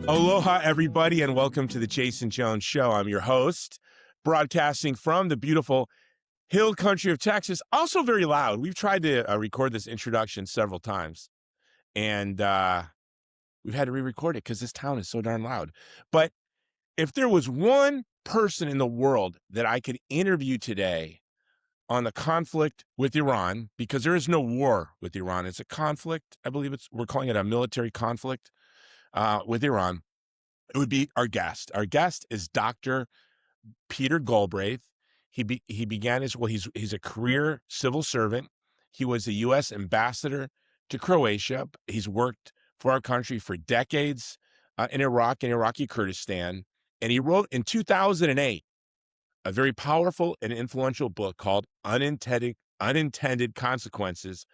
Aloha, everybody, and welcome to the Jason Jones Show. I'm your host, broadcasting from the beautiful hill country of Texas. Also very loud. We've tried to record this introduction several times, and we've had to re-record it because this town is so darn loud. But if there was one person in the world that I could interview today on the conflict with Iran, because there is no war with Iran. It's a conflict. I believe we're calling it a military conflict with Iran. It would be our guest. Our guest is Dr. Peter Galbraith. He began he's a career civil servant. He was the U.S. ambassador to Croatia. He's worked for our country for decades in Iraq and Iraqi Kurdistan. And he wrote in 2008 a very powerful and influential book called Unintended Consequences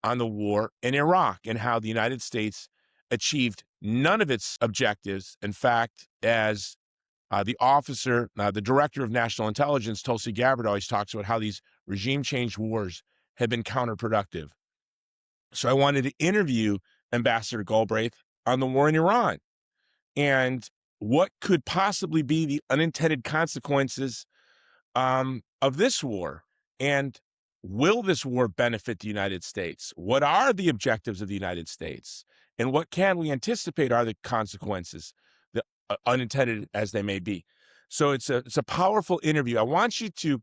on the War in Iraq and how the United States achieved none of its objectives. In fact, as the director of national intelligence, Tulsi Gabbard, always talks about how these regime change wars have been counterproductive. So I wanted to interview Ambassador Galbraith on the war in Iran and what could possibly be the unintended consequences of this war. And will this war benefit the United States? What are the objectives of the United States? And what can we anticipate are the consequences, the unintended as they may be? So it's a powerful interview. I want you to,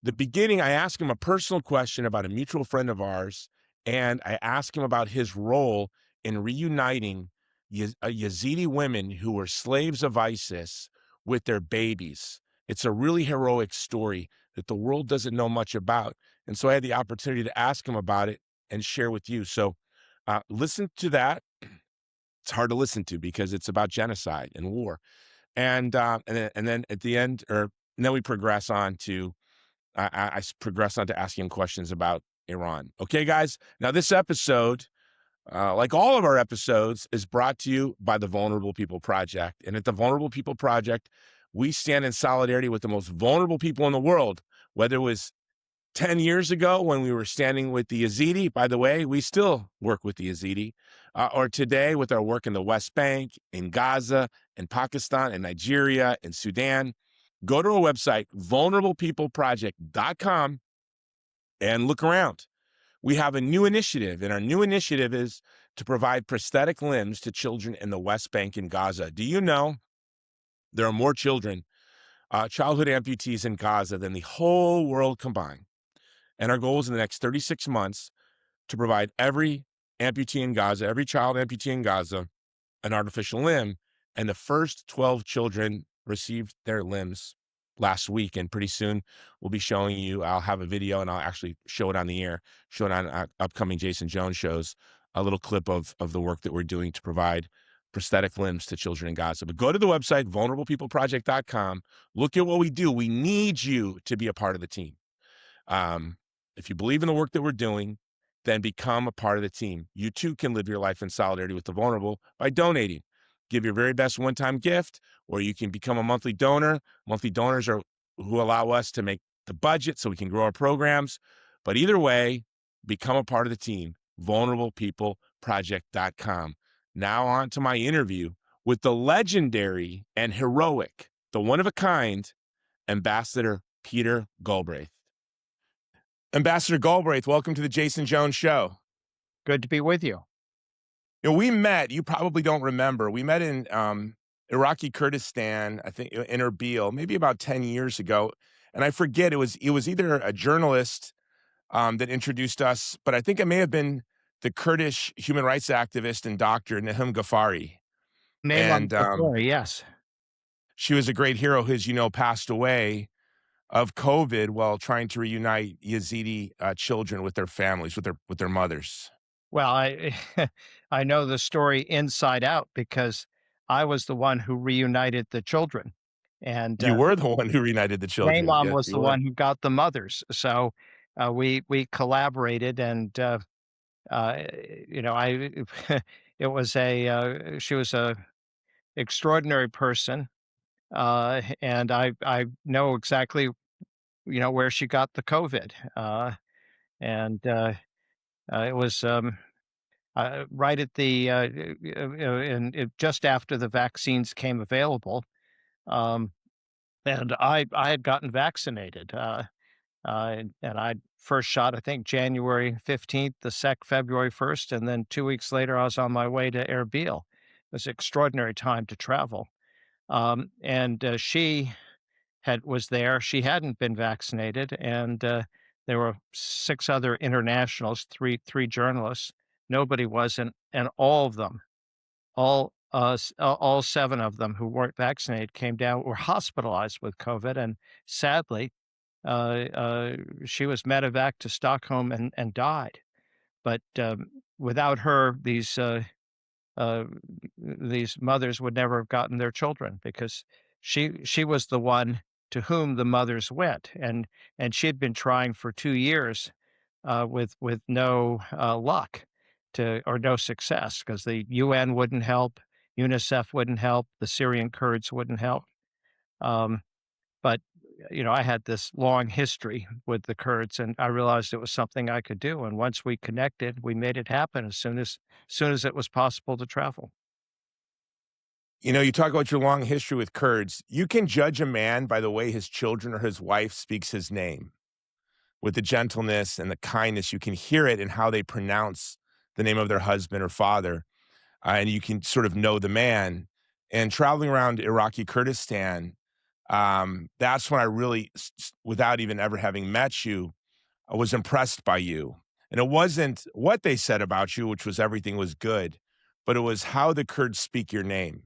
the beginning, I ask him a personal question about a mutual friend of ours, and I ask him about his role in reuniting Yazidi women who were slaves of ISIS with their babies. It's a really heroic story that the world doesn't know much about. And so I had the opportunity to ask him about it and share with you. So listen to that. It's hard to listen to because it's about genocide and war. And then at the end, and then we progress on to, I progress on to asking him questions about Iran. Okay, guys. Now this episode, like all of our episodes, is brought to you by the Vulnerable People Project. And at the Vulnerable People Project, we stand in solidarity with the most vulnerable people in the world, whether it was 10 years ago when we were standing with the Yazidi. By the way, we still work with the Yazidi, or today with our work in the West Bank, in Gaza, in Pakistan, in Nigeria, in Sudan. Go to our website, vulnerablepeopleproject.com, and look around. We have a new initiative, and our new initiative is to provide prosthetic limbs to children in the West Bank and Gaza. Do you know there are more children, childhood amputees in Gaza than the whole world combined? And our goal is in the next 36 months to provide every amputee in Gaza, every child amputee in Gaza, an artificial limb. And the first 12 children received their limbs last week. And pretty soon we'll be showing you, I'll have a video and I'll actually show it on the air, show it on upcoming Jason Jones shows, a little clip of the work that we're doing to provide prosthetic limbs to children in Gaza. But go to the website, vulnerablepeopleproject.com. Look at what we do. We need you to be a part of the team. If you believe in the work that we're doing, then become a part of the team. You too can live your life in solidarity with the vulnerable by donating. Give your very best one-time gift, or you can become a monthly donor. Monthly donors are who allow us to make the budget so we can grow our programs. But either way, become a part of the team, vulnerablepeopleproject.com. Now on to my interview with the legendary and heroic, the one-of-a-kind, Ambassador Peter Galbraith. Ambassador Galbraith, welcome to the Jason Jones Show. Good to be with you. You know, we met, you probably don't remember, we met in Iraqi Kurdistan, I think in Erbil, maybe about 10 years ago. And I forget, it was either a journalist that introduced us, but I think it may have been the Kurdish human rights activist and doctor, Nahum Ghaffari. And yes. She was a great hero who, as you know, passed away of COVID while trying to reunite Yazidi children with their families, with their mothers. Well, I I know the story inside out because I was the one who reunited the children, and You were the one who reunited the children. Mom Yes, was you the were. one who got the mothers. So we collaborated, and I it was she was a extraordinary person, and I know exactly where she got the COVID, and it was. right at the just after the vaccines came available. Um, and I had gotten vaccinated. And I first shot, I think, January 15th, the sec February 1st, and then 2 weeks later, I was on my way to Erbil. It was an extraordinary time to travel. And she had was there. She hadn't been vaccinated, and there were six other internationals, three journalists. Nobody wasn't, and all of them, all seven of them who weren't vaccinated came down, were hospitalized with COVID, and sadly, she was medevac to Stockholm and died. But without her, uh, these mothers would never have gotten their children because she was the one to whom the mothers went, and she had been trying for 2 years with no luck to or no success because the UN wouldn't help, UNICEF wouldn't help, the Syrian Kurds wouldn't help. Um, but I had this long history with the Kurds, and I realized it was something I could do. And once we connected, we made it happen as soon as it was possible to travel. You talk about your long history with Kurds. You can judge a man by the way his children or his wife speaks his name. With the gentleness and the kindness, you can hear it in how they pronounce the name of their husband or father, and you can sort of know the man. And traveling around Iraqi Kurdistan, that's when I really, without even ever having met you, I was impressed by you. And it wasn't what they said about you, which was everything was good, but it was how the Kurds speak your name.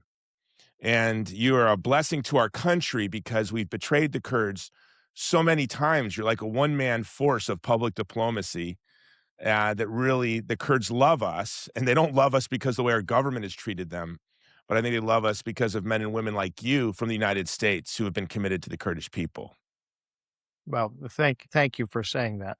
And you are a blessing to our country because we've betrayed the Kurds so many times. You're like a one-man force of public diplomacy, that really the Kurds love us, and they don't love us because of the way our government has treated them, but I think they love us because of men and women like you from the United States who have been committed to the Kurdish people. Well, thank you for saying that.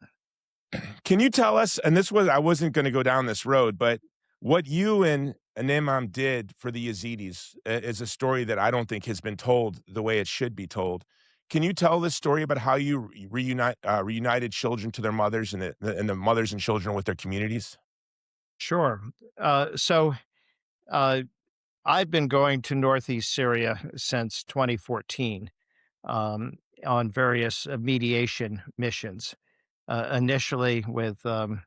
Can you tell us, and I wasn't going to go down this road, but what you and Imam did for the Yazidis is a story that I don't think has been told the way it should be told. Can you tell this story about how you reunited children to their mothers, and the mothers and children with their communities? Sure. So uh, I've been going to Northeast Syria since 2014 um, on various mediation missions. Initially with a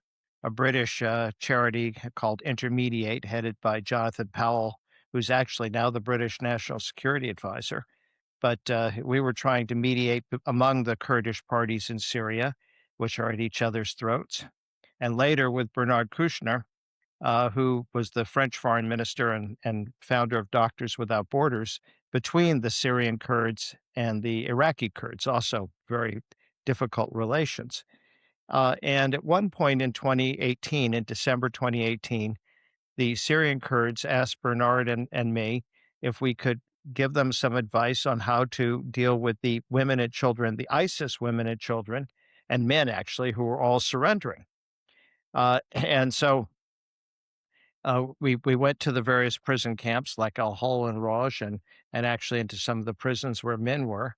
British charity called Intermediate, headed by Jonathan Powell, who's actually now the British National Security Advisor. But we were trying to mediate among the Kurdish parties in Syria, which are at each other's throats. And later with Bernard Kouchner, who was the French foreign minister and founder of Doctors Without Borders, between the Syrian Kurds and the Iraqi Kurds, also very difficult relations. And at one point in 2018, in December 2018, the Syrian Kurds asked Bernard and me if we could give them some advice on how to deal with the women and children, the ISIS women and children, and men actually, who were all surrendering. And so we went to the various prison camps like Al Hol and Roj, and actually into some of the prisons where men were.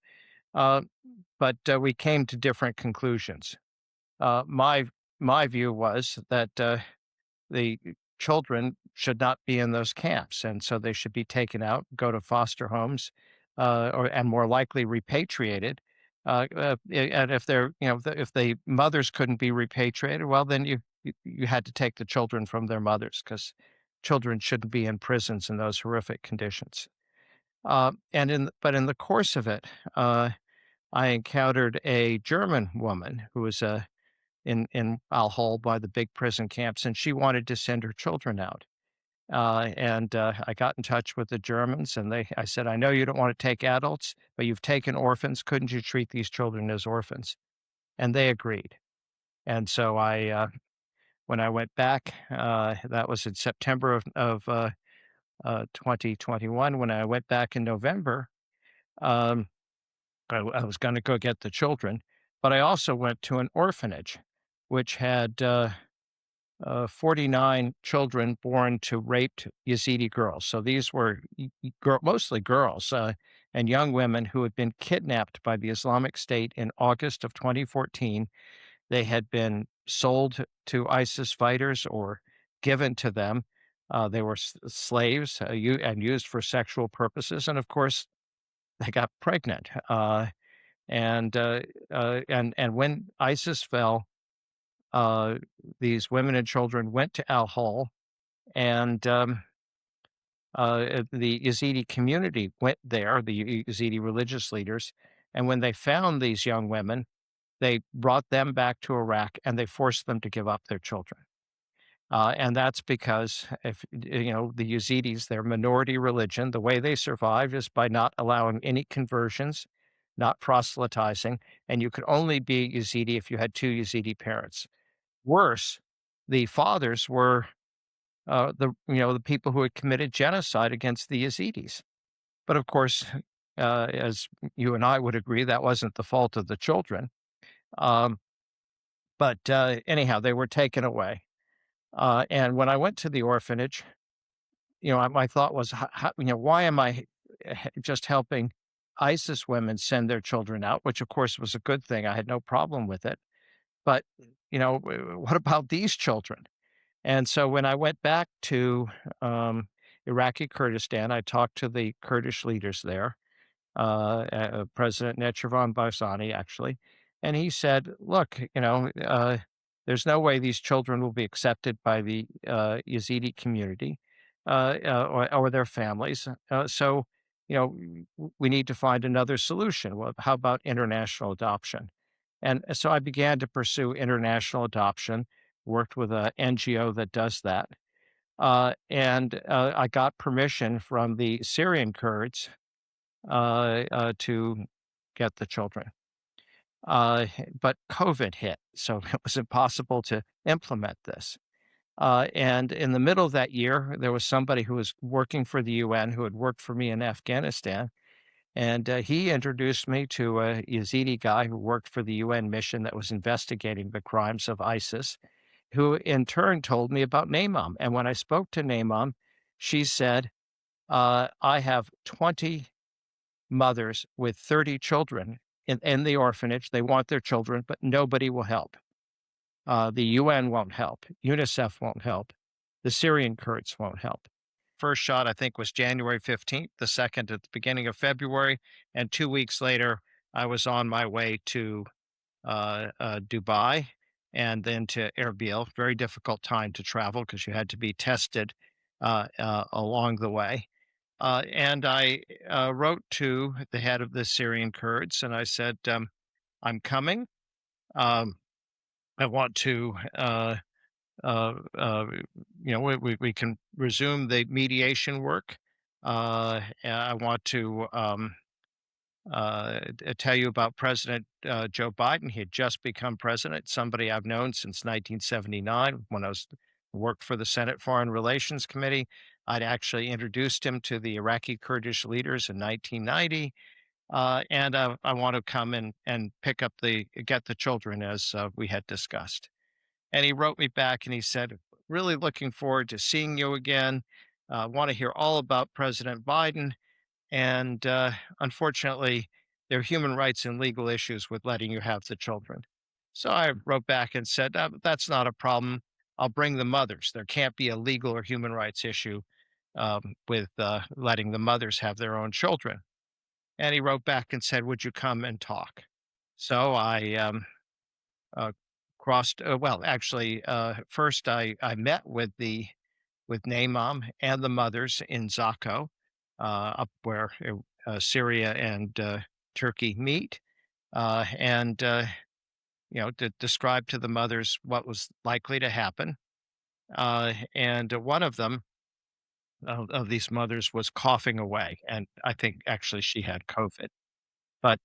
Uh, but we came to different conclusions. My view was that the children should not be in those camps, and so they should be taken out, go to foster homes, and more likely repatriated. And if they're, if the mothers couldn't be repatriated, well, then you had to take the children from their mothers because children shouldn't be in prisons in those horrific conditions. But in the course of it, I encountered a German woman who was in Al Hol by the big prison camps, and she wanted to send her children out. And I got in touch with the Germans, and I said, I know you don't want to take adults, but you've taken orphans. Couldn't you treat these children as orphans? And they agreed. And so when I went back, that was in September of 2021. When I went back in November, um, I was going to go get the children, but I also went to an orphanage, which had 49 children born to raped Yazidi girls. So these were mostly girls and young women who had been kidnapped by the Islamic State in August of 2014. They had been sold to ISIS fighters or given to them. They were slaves and used for sexual purposes, and of course, they got pregnant. And when ISIS fell, uh, these women and children went to Al Hol, and the Yazidi community went there, the Yazidi religious leaders, and when they found these young women, they brought them back to Iraq and they forced them to give up their children. And that's because if the Yazidis, their minority religion, the way they survive is by not allowing any conversions, not proselytizing, and you could only be Yazidi if you had two Yazidi parents. Worse, the fathers were the people who had committed genocide against the Yazidis. But of course, as you and I would agree, that wasn't the fault of the children. Um, but anyhow, they were taken away. And when I went to the orphanage, my thought was, why am I just helping ISIS women send their children out? Which, of course, was a good thing. I had no problem with it. But what about these children? And so when I went back to Iraqi Kurdistan, I talked to the Kurdish leaders there, President Nechervan Barzani, actually, and he said, "Look, there's no way these children will be accepted by the Yazidi community or their families. So, we need to find another solution. Well, how about international adoption?" And so I began to pursue international adoption, worked with an NGO that does that. And I got permission from the Syrian Kurds to get the children. Uh, but COVID hit, so it was impossible to implement this. And in the middle of that year, there was somebody who was working for the UN who had worked for me in Afghanistan. And he introduced me to a Yazidi guy who worked for the UN mission that was investigating the crimes of ISIS, who in turn told me about Naimam. And when I spoke to Naimam, she said, I have 20 mothers with 30 children in the orphanage. They want their children, but nobody will help. The UN won't help. UNICEF won't help. The Syrian Kurds won't help. First shot, I think, was January 15th, the second at the beginning of February. And 2 weeks later, I was on my way to Dubai and then to Erbil. Very difficult time to travel because you had to be tested along the way. And I wrote to the head of the Syrian Kurds and I said, I'm coming. Um, I want to, uh, uh, we can resume the mediation work. And I want to tell you about President Joe Biden. He had just become president, somebody I've known since 1979 when I was worked for the Senate Foreign Relations Committee. I'd actually introduced him to the Iraqi Kurdish leaders in 1990. And I want to come and get the children as we had discussed. And he wrote me back and he said, really looking forward to seeing you again. Want to hear all about President Biden. And unfortunately, there are human rights and legal issues with letting you have the children. So I wrote back and said, that's not a problem. I'll bring the mothers. There can't be a legal or human rights issue with letting the mothers have their own children. And he wrote back and said, would you come and talk? So I uh, actually, first I met with Naimam and the mothers in Zakho, up where Syria and Turkey meet, and to describe to the mothers what was likely to happen. And one of them, of these mothers, was coughing away, and I think actually she had COVID. But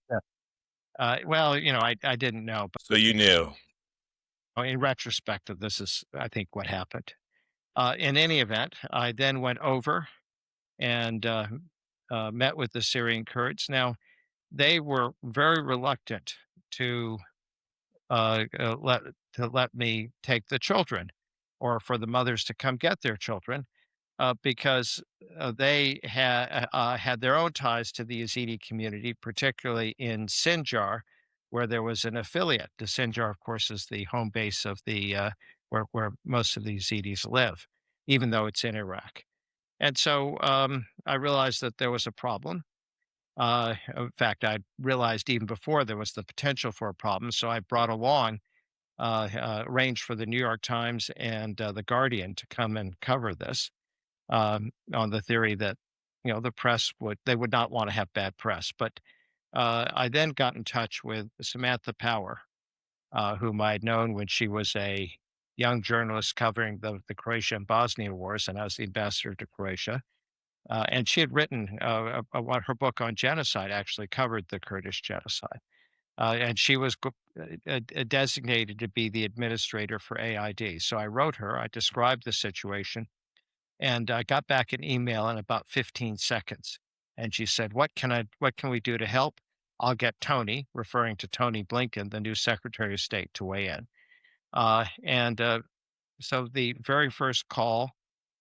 well, I didn't know, but So you knew. in retrospect, this is I think what happened. In any event, I then went over and met with the Syrian Kurds. Now, they were very reluctant to uh, uh, let let me take the children, or for the mothers to come get their children, because they had their own ties to the Yazidi community, particularly in Sinjar, where there was an affiliate. The Sinjar, of course, is the home base of the where most of the Yazidis live, even though it's in Iraq. And so I realized that there was a problem. In fact, I realized even before there was the potential for a problem. So I brought along arranged for the New York Times and the Guardian to come and cover this on the theory that the press would not want to have bad press. But I then got in touch with Samantha Power, whom I had known when she was a young journalist covering the Croatia and Bosnia wars, and I was the ambassador to Croatia. And she had written her book on genocide actually covered the Kurdish genocide. And she was designated to be the administrator for AID. So I wrote her, I described the situation, and I got back an email in about 15 seconds. And she said, what can we do to help? I'll get Tony, referring to Tony Blinken, the new Secretary of State, to weigh in. So the very first call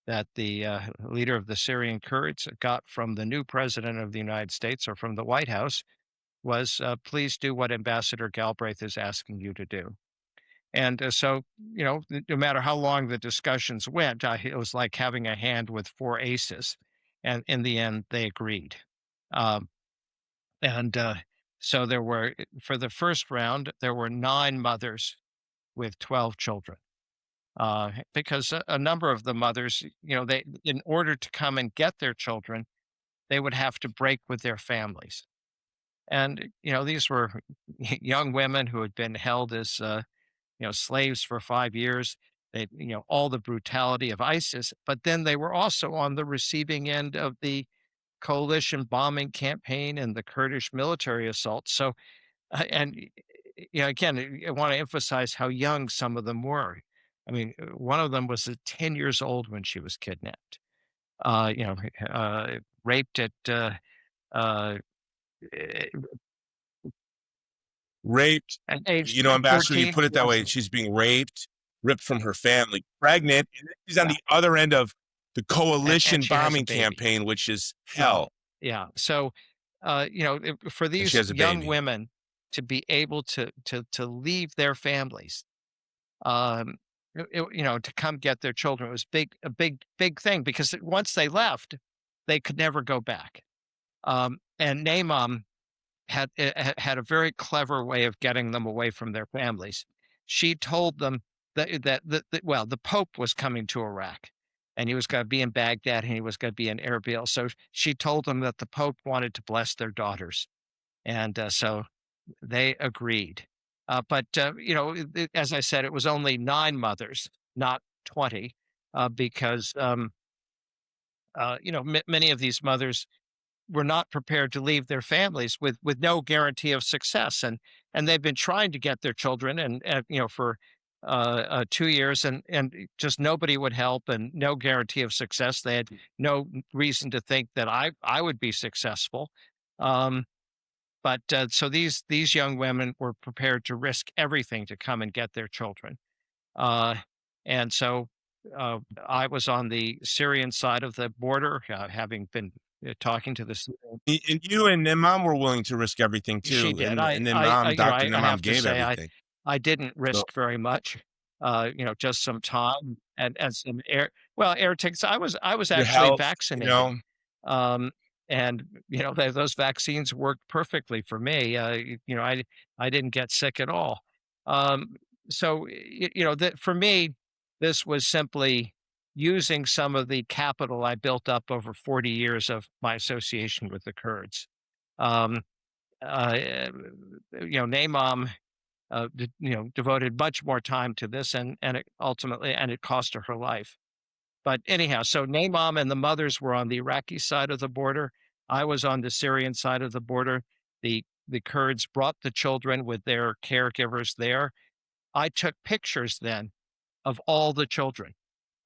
that the leader of the Syrian Kurds got from the new president of the United States or from the White House was, please do what Ambassador Galbraith is asking you to do. And so, no matter how long the discussions went, it was like having a hand with four aces. And in the end, they agreed. Um, and so for the first round, there were 9 mothers with 12 children. Because a number of the mothers, in order to come and get their children, they would have to break with their families. And, these were young women who had been held as, slaves for 5 years. They, all the brutality of ISIS, but then they were also on the receiving end of the coalition bombing campaign and the Kurdish military assault. So, and again, I want to emphasize how young some of them were. I mean, one of them was 10 years old when she was kidnapped. Raped at uh, Raped, an age Ambassador, you 13. put it that way. Yes. She's being raped, ripped from her family, pregnant, and then she's on Yeah, the other end of the and coalition she has a bombing baby. campaign, which is Well, hell. yeah. So, for And she these has a young baby. women to be able to leave their families, um, to come get their children, it was a big thing because once they left, they could never go back. And Naimam had a very clever way of getting them away from their families. She told them well, the Pope was coming to Iraq, and he was going to be in Baghdad, and he was going to be in Erbil. So she told them that the Pope wanted to bless their daughters, and so they agreed. But as I said, it was only 9 mothers, not 20, because many of these mothers were not prepared to leave their families with no guarantee of success, and they've been trying to get their children and for 2 years, and just nobody would help and no guarantee of success. They had no reason to think that I would be successful. um, but so these young women were prepared to risk everything to come and get their children. uh, and so I was on the Syrian side of the border, having been talking to the And you and then mom were willing to risk everything She too. did. And then mom, Dr. I Nimam have to gave say everything. I didn't So risk very much. Just some time and some air tickets. I was your actually health, vaccinated. Um, and those vaccines worked perfectly for me. I didn't get sick at all. Um, so that for me, this was simply using some of the capital I built up over 40 years of my association with the Kurds. Um, Naimam, devoted much more time to this, and it ultimately and it cost her her life. But anyhow, so Naimam and the mothers were on the Iraqi side of the border. I was on the Syrian side of the border. The Kurds brought the children with their caregivers there. I took pictures then of all the children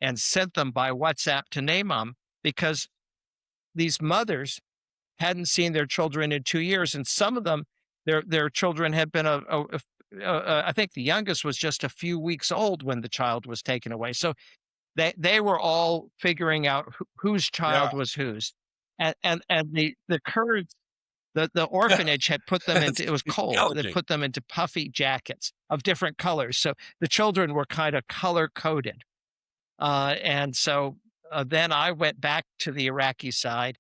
and sent them by WhatsApp to Naimam because these mothers hadn't seen their children in 2 years, and some of them, their children had been I think the youngest was just a few weeks old when the child was taken away. So they were all figuring out whose yeah. child was whose, and the Kurds. The orphanage had put them That's into, it was cold. They challenging. put them into puffy jackets of different colors. So the children were kind of color coded. And so then I went back to the Iraqi side.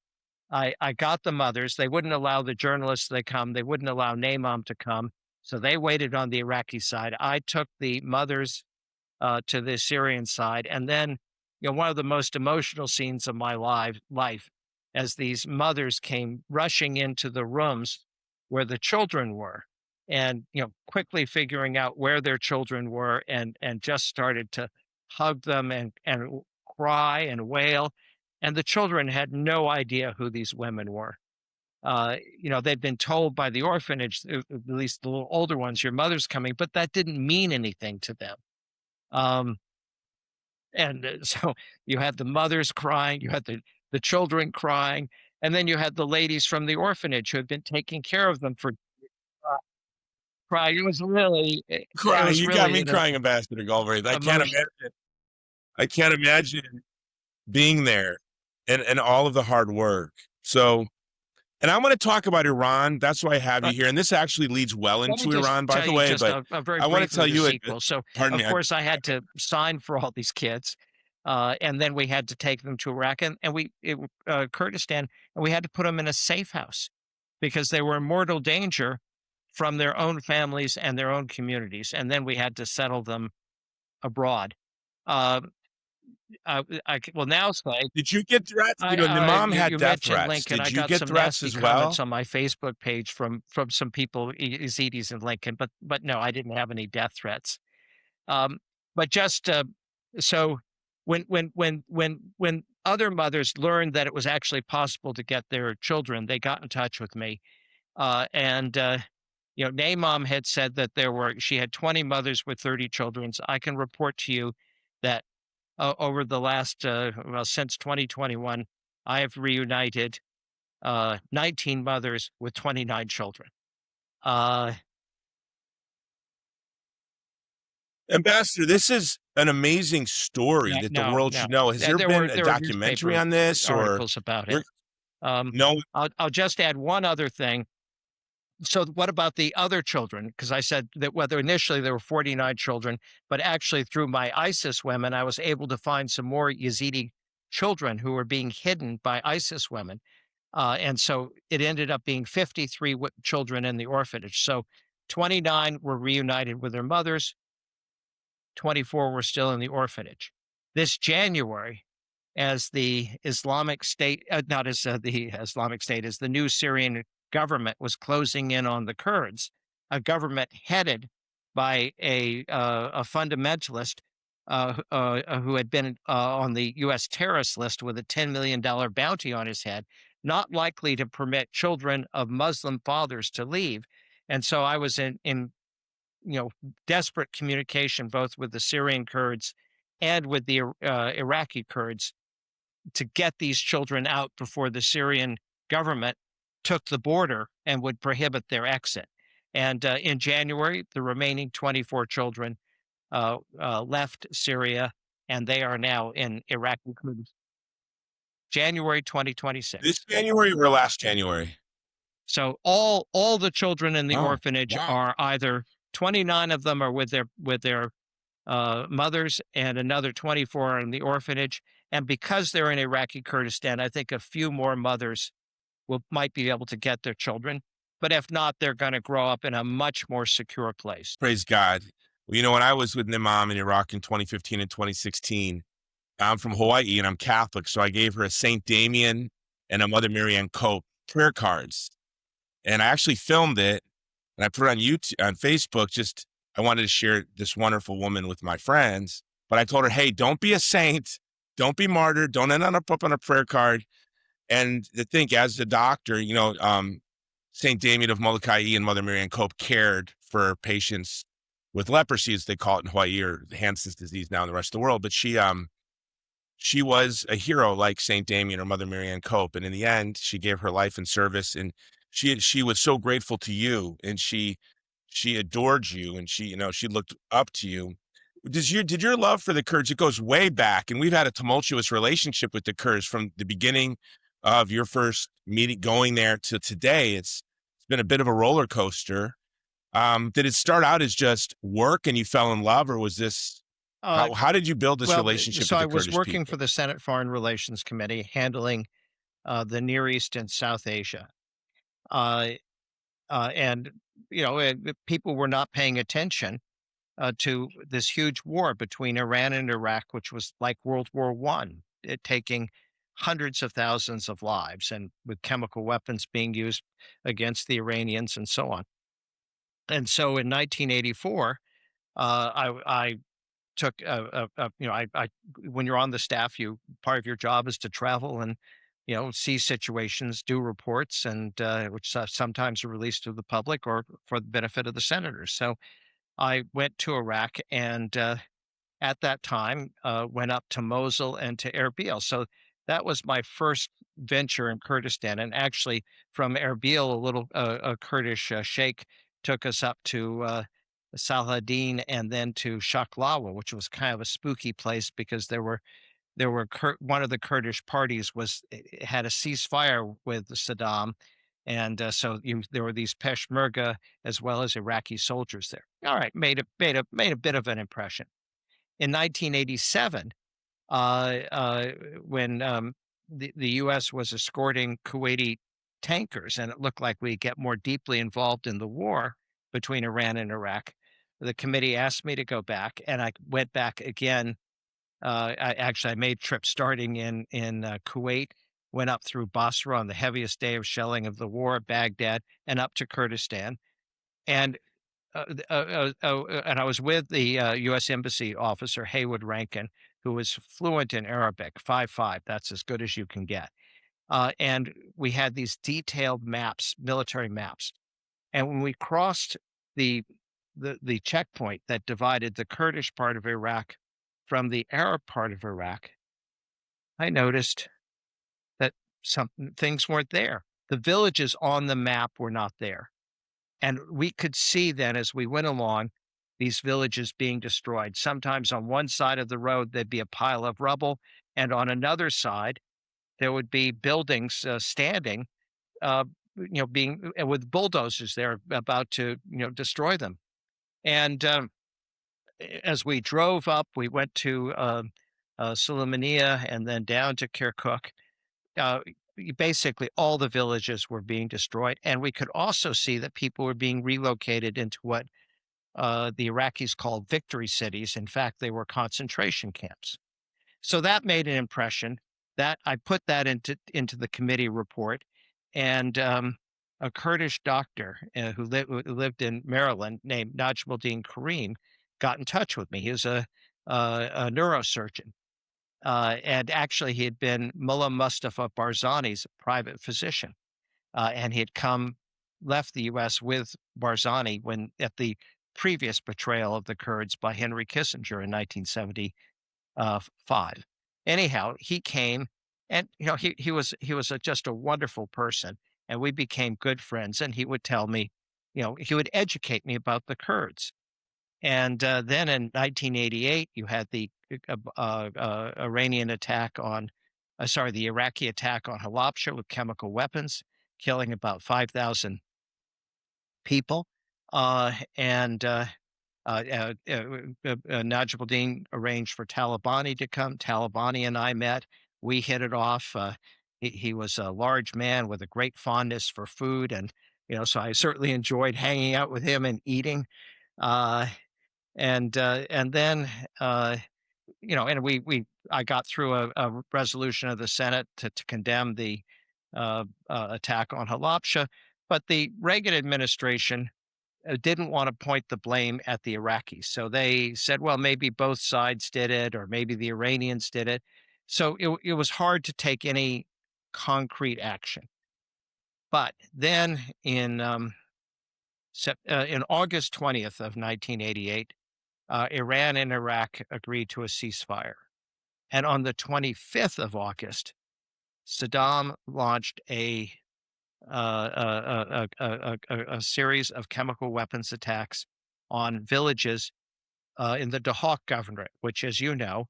I got the mothers. They wouldn't allow the journalists to come. They wouldn't allow Naimam to come. So they waited on the Iraqi side. I took the mothers to the Syrian side. And then, one of the most emotional scenes of my life, as these mothers came rushing into the rooms where the children were, and quickly figuring out where their children were, and just started to hug them and cry and wail. And the children had no idea who these women were. They'd been told by the orphanage, at least the little older ones, your mother's coming, but that didn't mean anything to them. And so you had the mothers crying, you had the children crying, and then you had the ladies from the orphanage who had been taking care of them for crying. It was really, it Crying. was You got really me crying, Ambassador Galbraith. I can't emotional. imagine. I can't imagine being there and all of the hard work. So, and I want to talk about Iran. That's why I have you here. And this actually leads well Let me into just Iran, by tell the you way. just But a very I want to briefly tell the you, sequel. So, pardon of me. course, I had to sign for all these kids, and then we had to take them to Iraq and Kurdistan, and we had to put them in a safe house because they were in mortal danger from their own families and their own communities, and then we had to settle them abroad. Uh, I will now say, Did you get threats? The mom had you death mentioned threats. Lincoln. I Did you got get some threats nasty as comments well? on my Facebook page from some people, Yazidis in Lincoln, but no, I didn't have any death threats. Um, but just so when other mothers learned that it was actually possible to get their children, they got in touch with me. And Naimam had said that she had 20 mothers with 30 children. So I can report to you that over the last since 2021, I have reunited 19 mothers with 29 children. Ambassador, this is an amazing story that the No, world no. should know. Has there been a There were documentary newspaper on this, or articles about it. you're no? I'll just add one other thing. So what about the other children? Because I said that whether initially there were 49 children, but actually through my ISIS women, I was able to find some more Yazidi children who were being hidden by ISIS women. And so it ended up being 53 children in the orphanage. So 29 were reunited with their mothers, 24 were still in the orphanage. This January, as the Islamic State, not as the Islamic State, as the new Syrian government was closing in on the Kurds, a government headed by a fundamentalist who had been on the U.S. terrorist list with a $10 million bounty on his head, not likely to permit children of Muslim fathers to leave. And so I was in desperate communication both with the Syrian Kurds and with the Iraqi Kurds to get these children out before the Syrian government took the border and would prohibit their exit. And in January, the remaining 24 children left Syria, and they are now in Iraqi Kurdistan. January 2026. This January or last January? So all the children in the orphanage wow. are either 29 of them are with their mothers, and another 24 are in the orphanage. And because they're in Iraqi Kurdistan, I think a few more mothers might be able to get their children. But if not, they're going to grow up in a much more secure place. Praise God. Well, when I was with Nimam in Iraq in 2015 and 2016, I'm from Hawaii and I'm Catholic, so I gave her a Saint Damien and a Mother Mary Ann Cope prayer cards. And I actually filmed it and I put it on YouTube, on Facebook. I wanted to share this wonderful woman with my friends, but I told her, hey, don't be a saint. Don't be martyred. Don't end up on a prayer card. And to think, as the doctor, Saint Damien of Molokai and Mother Mary Ann Cope cared for patients with leprosy, as they call it in Hawaii, or Hansen's disease now in the rest of the world. But she was a hero like Saint Damien or Mother Mary Ann Cope. And in the end, she gave her life in service, and she was so grateful to you, and she adored you, and she looked up to you. Did your love for the Kurds, it goes way back, and we've had a tumultuous relationship with the Kurds from the beginning of your first meeting, going there to today. It's been a bit of a roller coaster. Did it start out as just work and you fell in love, or was this Uh, how did you build this well, relationship so with I the was Kurdish working for people? the Senate Foreign Relations Committee handling the Near East and South Asia. Uh, and, people were not paying attention to this huge war between Iran and Iraq, which was like World War One, it taking hundreds of thousands of lives and with chemical weapons being used against the Iranians and so on. And so in 1984, I took when you're on the staff, you part of your job is to travel and see situations, do reports, and which sometimes are released to the public or for the benefit of the senators. So I went to Iraq and at that time went up to Mosul and to Erbil. So that was my first venture in Kurdistan. And actually, from Erbil, a Kurdish sheikh took us up to Salahadin and then to Shaklawa, which was kind of a spooky place because one of the Kurdish parties had a ceasefire with Saddam, and there were these Peshmerga as well as Iraqi soldiers there. All right, made a bit of an impression. In 1987, when the U.S. was escorting Kuwaiti tankers, and it looked like we'd get more deeply involved in the war between Iran and Iraq, the committee asked me to go back, and I went back again. I made trips starting in Kuwait, went up through Basra on the heaviest day of shelling of the war, Baghdad, and up to Kurdistan. And and I was with the U.S. Embassy officer, Haywood Rankin, who was fluent in Arabic, 5.5. That's as good as you can get. And we had these detailed maps, military maps. And when we crossed the, the checkpoint that divided the Kurdish part of Iraq from the Arab part of Iraq, I noticed that some things weren't there. The villages on the map were not there. And we could see then as we went along, these villages being destroyed. Sometimes on one side of the road, there'd be a pile of rubble, and on another side, there would be buildings standing, being with bulldozers there about to, destroy them. And as we drove up, we went to Sulaymaniyah and then down to Kirkuk. Uh, Basically, all the villages were being destroyed, and we could also see that people were being relocated into what the Iraqis called victory cities. In fact, they were concentration camps. So that made an impression. That I put that into the committee report, and a Kurdish doctor who lived in Maryland named Najmuddin Karim got in touch with me. He was a neurosurgeon, and actually he had been Mullah Mustafa Barzani's private physician, and he had left the U.S. with Barzani when at the previous betrayal of the Kurds by Henry Kissinger in 1975. Anyhow, he came, and he was just a wonderful person, and we became good friends. And he would tell me, he would educate me about the Kurds. And then in 1988, you had the Iranian attack on, the Iraqi attack on Halabja with chemical weapons, killing about 5,000 people. And Najmuddin arranged for Talabani to come. Talabani and I met. We hit it off. He was a large man with a great fondness for food, and so I certainly enjoyed hanging out with him and eating. Uh, and then and we I got through a resolution of the Senate to condemn the attack on Halabja, but the Reagan administration didn't want to point the blame at the Iraqis. So they said, well, maybe both sides did it, or maybe the Iranians did it. So it was hard to take any concrete action. But then in August 20th of 1988, Iran and Iraq agreed to a ceasefire. And on the 25th of August, Saddam launched a series of chemical weapons attacks on villages in the Dahak governorate, which, as you know,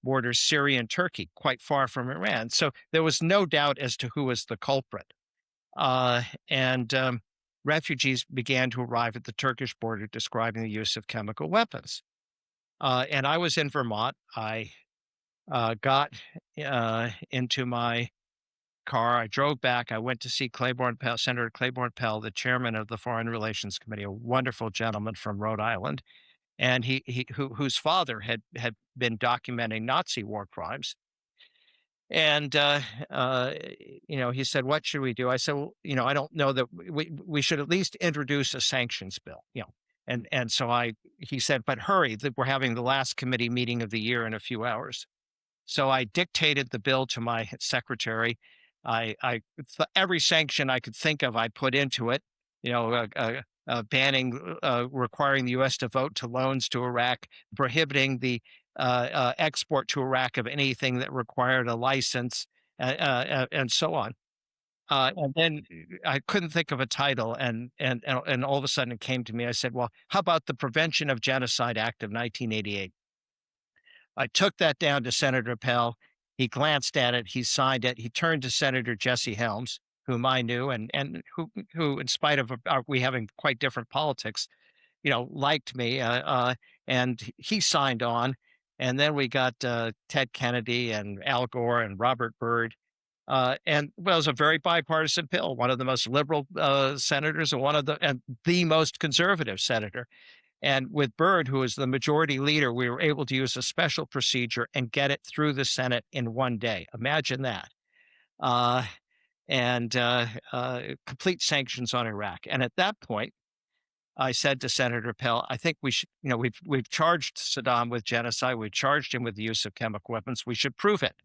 borders Syria and Turkey, quite far from Iran. So there was no doubt as to who was the culprit. And refugees began to arrive at the Turkish border, describing the use of chemical weapons. And I was in Vermont. I got into my car. I drove back. I went to see Claiborne Pell, Senator Claiborne Pell, the chairman of the Foreign Relations Committee, a wonderful gentleman from Rhode Island, and whose father had been documenting Nazi war crimes. And he said, "What should we do?" I said, "Well, I don't know that we should at least introduce a sanctions bill." And so he said, "But hurry, that we're having the last committee meeting of the year in a few hours." So I dictated the bill to my secretary. Every sanction I could think of, I put into it. Banning, requiring the U.S. to vote to loans to Iraq, prohibiting the export to Iraq of anything that required a license, and so on. And then I couldn't think of a title, and all of a sudden it came to me. I said, "Well, how about the Prevention of Genocide Act of 1988?" I took that down to Senator Pell. He glanced at it. He signed it. He turned to Senator Jesse Helms, whom I knew, and who, in spite of we having quite different politics, liked me. And he signed on. And then we got Ted Kennedy and Al Gore and Robert Byrd. And well, it was a very bipartisan bill. One of the most liberal senators, and the most conservative senator. And with Byrd, who was the majority leader, we were able to use a special procedure and get it through the Senate in one day. Imagine that. Uh, and complete sanctions on Iraq. And at that point, I said to Senator Pell, "I think we should, we've charged Saddam with genocide. We've charged him with the use of chemical weapons. We should prove it.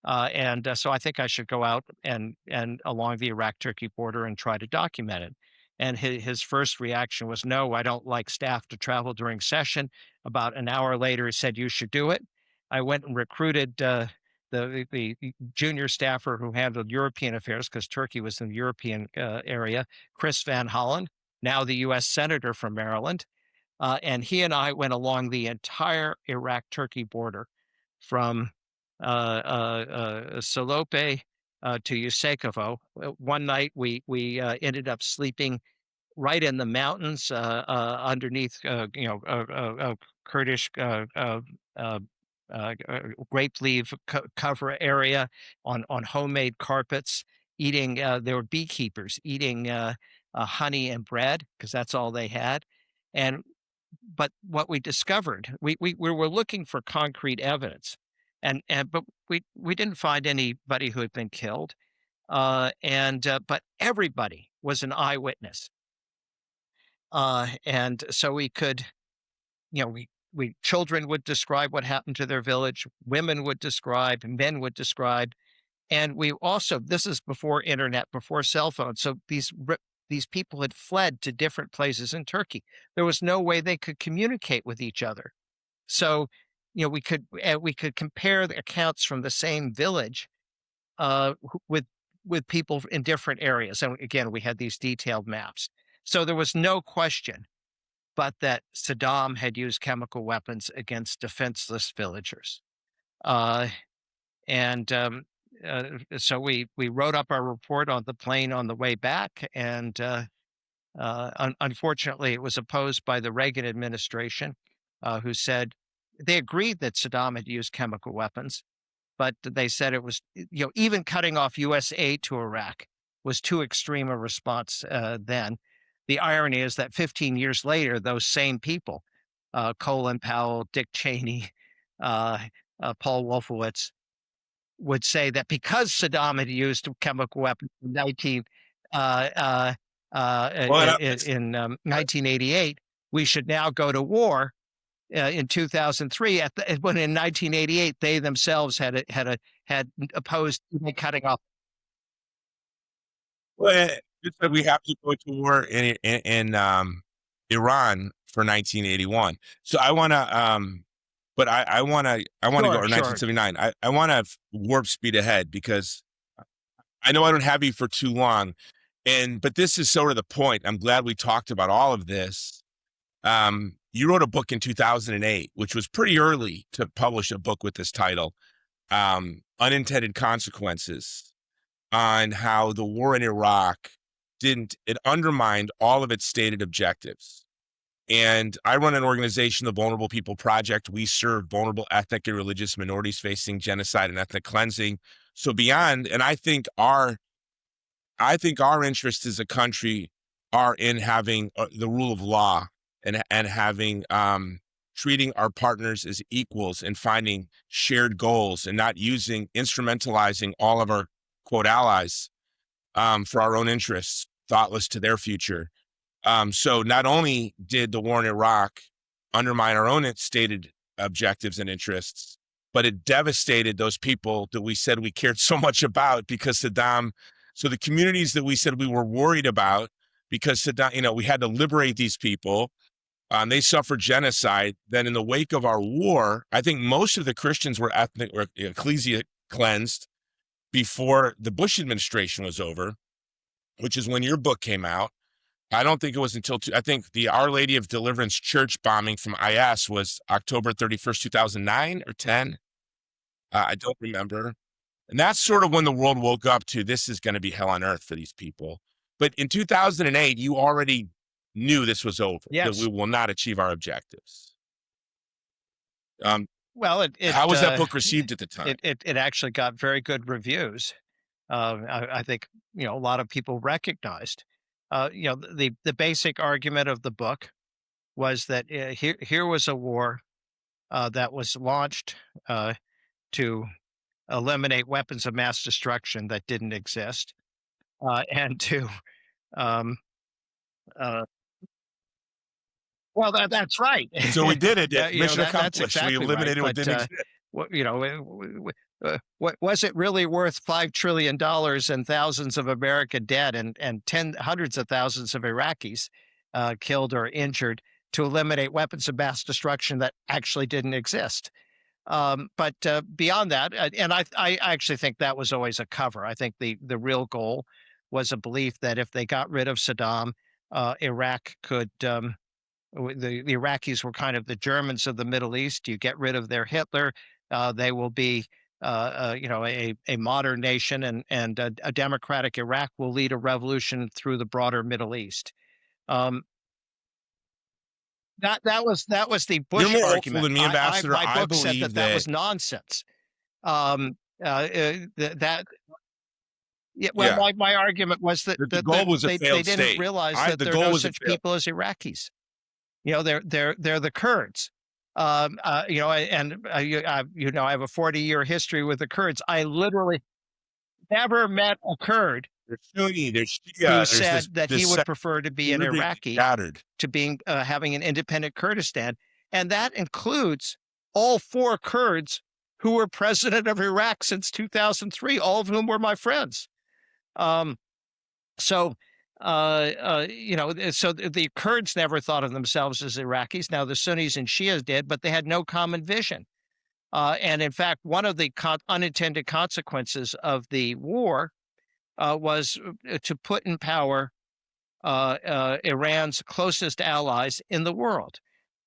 So I think I should go out and along the Iraq-Turkey border and try to document it." And his first reaction was, "No, I don't like staff to travel during session." About an hour later, he said, "You should do it." I went and recruited the junior staffer who handled European affairs, because Turkey was in the European area, Chris Van Hollen, now the U.S. Senator from Maryland. And he and I went along the entire Iraq-Turkey border from Salope to Yusekovo. One night we ended up sleeping right in the mountains underneath Kurdish grape leaf cover area on homemade carpets. Eating, there were beekeepers eating honey and bread because that's all they had. And but what we discovered, we were looking for concrete evidence, but we didn't find anybody who had been killed, but everybody was an eyewitness, and so we could, we children would describe what happened to their village, women would describe, men would describe, and we also, this is before internet, before cell phones, so these people had fled to different places in Turkey. There was no way they could communicate with each other. So, we could compare the accounts from the same village with people in different areas. And again, we had these detailed maps. So there was no question but that Saddam had used chemical weapons against defenseless villagers. So we wrote up our report on the plane on the way back, and unfortunately, it was opposed by the Reagan administration, who said they agreed that Saddam had used chemical weapons, but they said it was, even cutting off U.S. aid to Iraq was too extreme a response then. The irony is that 15 years later, those same people, Colin Powell, Dick Cheney, Paul Wolfowitz, would say that because Saddam had used chemical weapons in 1988, we should now go to war in 2003. When in 1988 they themselves had opposed cutting off. Well, it said we have to go to war in Iran for 1981. So I want to, but I want to go, or 1979. I want to warp speed ahead, because I know I don't have you for too long, but this is sort of the point. I'm glad we talked about all of this. You wrote a book in 2008, which was pretty early to publish a book with this title, Unintended Consequences, on how the war in Iraq it undermined all of its stated objectives. And I run an organization, the Vulnerable People Project. We serve vulnerable ethnic and religious minorities facing genocide and ethnic cleansing. So beyond, and I think our interests as a country are in having the rule of law and having treating our partners as equals and finding shared goals and not instrumentalizing all of our quote allies for our own interests, thoughtless to their future. So not only did the war in Iraq undermine our own stated objectives and interests, but it devastated those people that we said we cared so much about because Saddam. So the communities that we said we were worried about because Saddam, we had to liberate these people. They suffered genocide. Then in the wake of our war, I think most of the Christians were ethnic or ecclesia cleansed before the Bush administration was over, which is when your book came out. I don't think it was until I think the Our Lady of Deliverance church bombing from IS was October 31st, 2009 or 10. I don't remember. And that's sort of when the world woke up to this is going to be hell on earth for these people. But in 2008, you already knew this was over, that we will not achieve our objectives. Well, how was that book received at the time? It actually got very good reviews. I think, a lot of people recognized. The basic argument of the book was that here was a war that was launched to eliminate weapons of mass destruction that didn't exist, and to um, well, that's right. So we did it. Mission accomplished. That's exactly we eliminated right. what didn't exist. What was it really worth $5 trillion and thousands of America dead and hundreds of thousands of Iraqis killed or injured to eliminate weapons of mass destruction that actually didn't exist? But beyond that, and I actually think that was always a cover. I think the real goal was a belief that if they got rid of Saddam, Iraq could. The Iraqis were kind of the Germans of the Middle East. You get rid of their Hitler, they will be a modern nation, and a democratic Iraq will lead a revolution through the broader Middle East. That was the Bush You're more argument. hopeful than me, Ambassador. My book said believe that was nonsense. My argument was that the goal was they didn't realize that there are no such people as Iraqis. They're the Kurds. I have a 40-year history with the Kurds. I literally never met a Kurd who said that he would prefer to be an Iraqi to having an independent Kurdistan, and that includes all 4 Kurds who were president of Iraq since 2003, all of whom were my friends. So the Kurds never thought of themselves as Iraqis. Now the Sunnis and Shias did, but they had no common vision. And in fact, one of the unintended consequences of the war was to put in power Iran's closest allies in the world.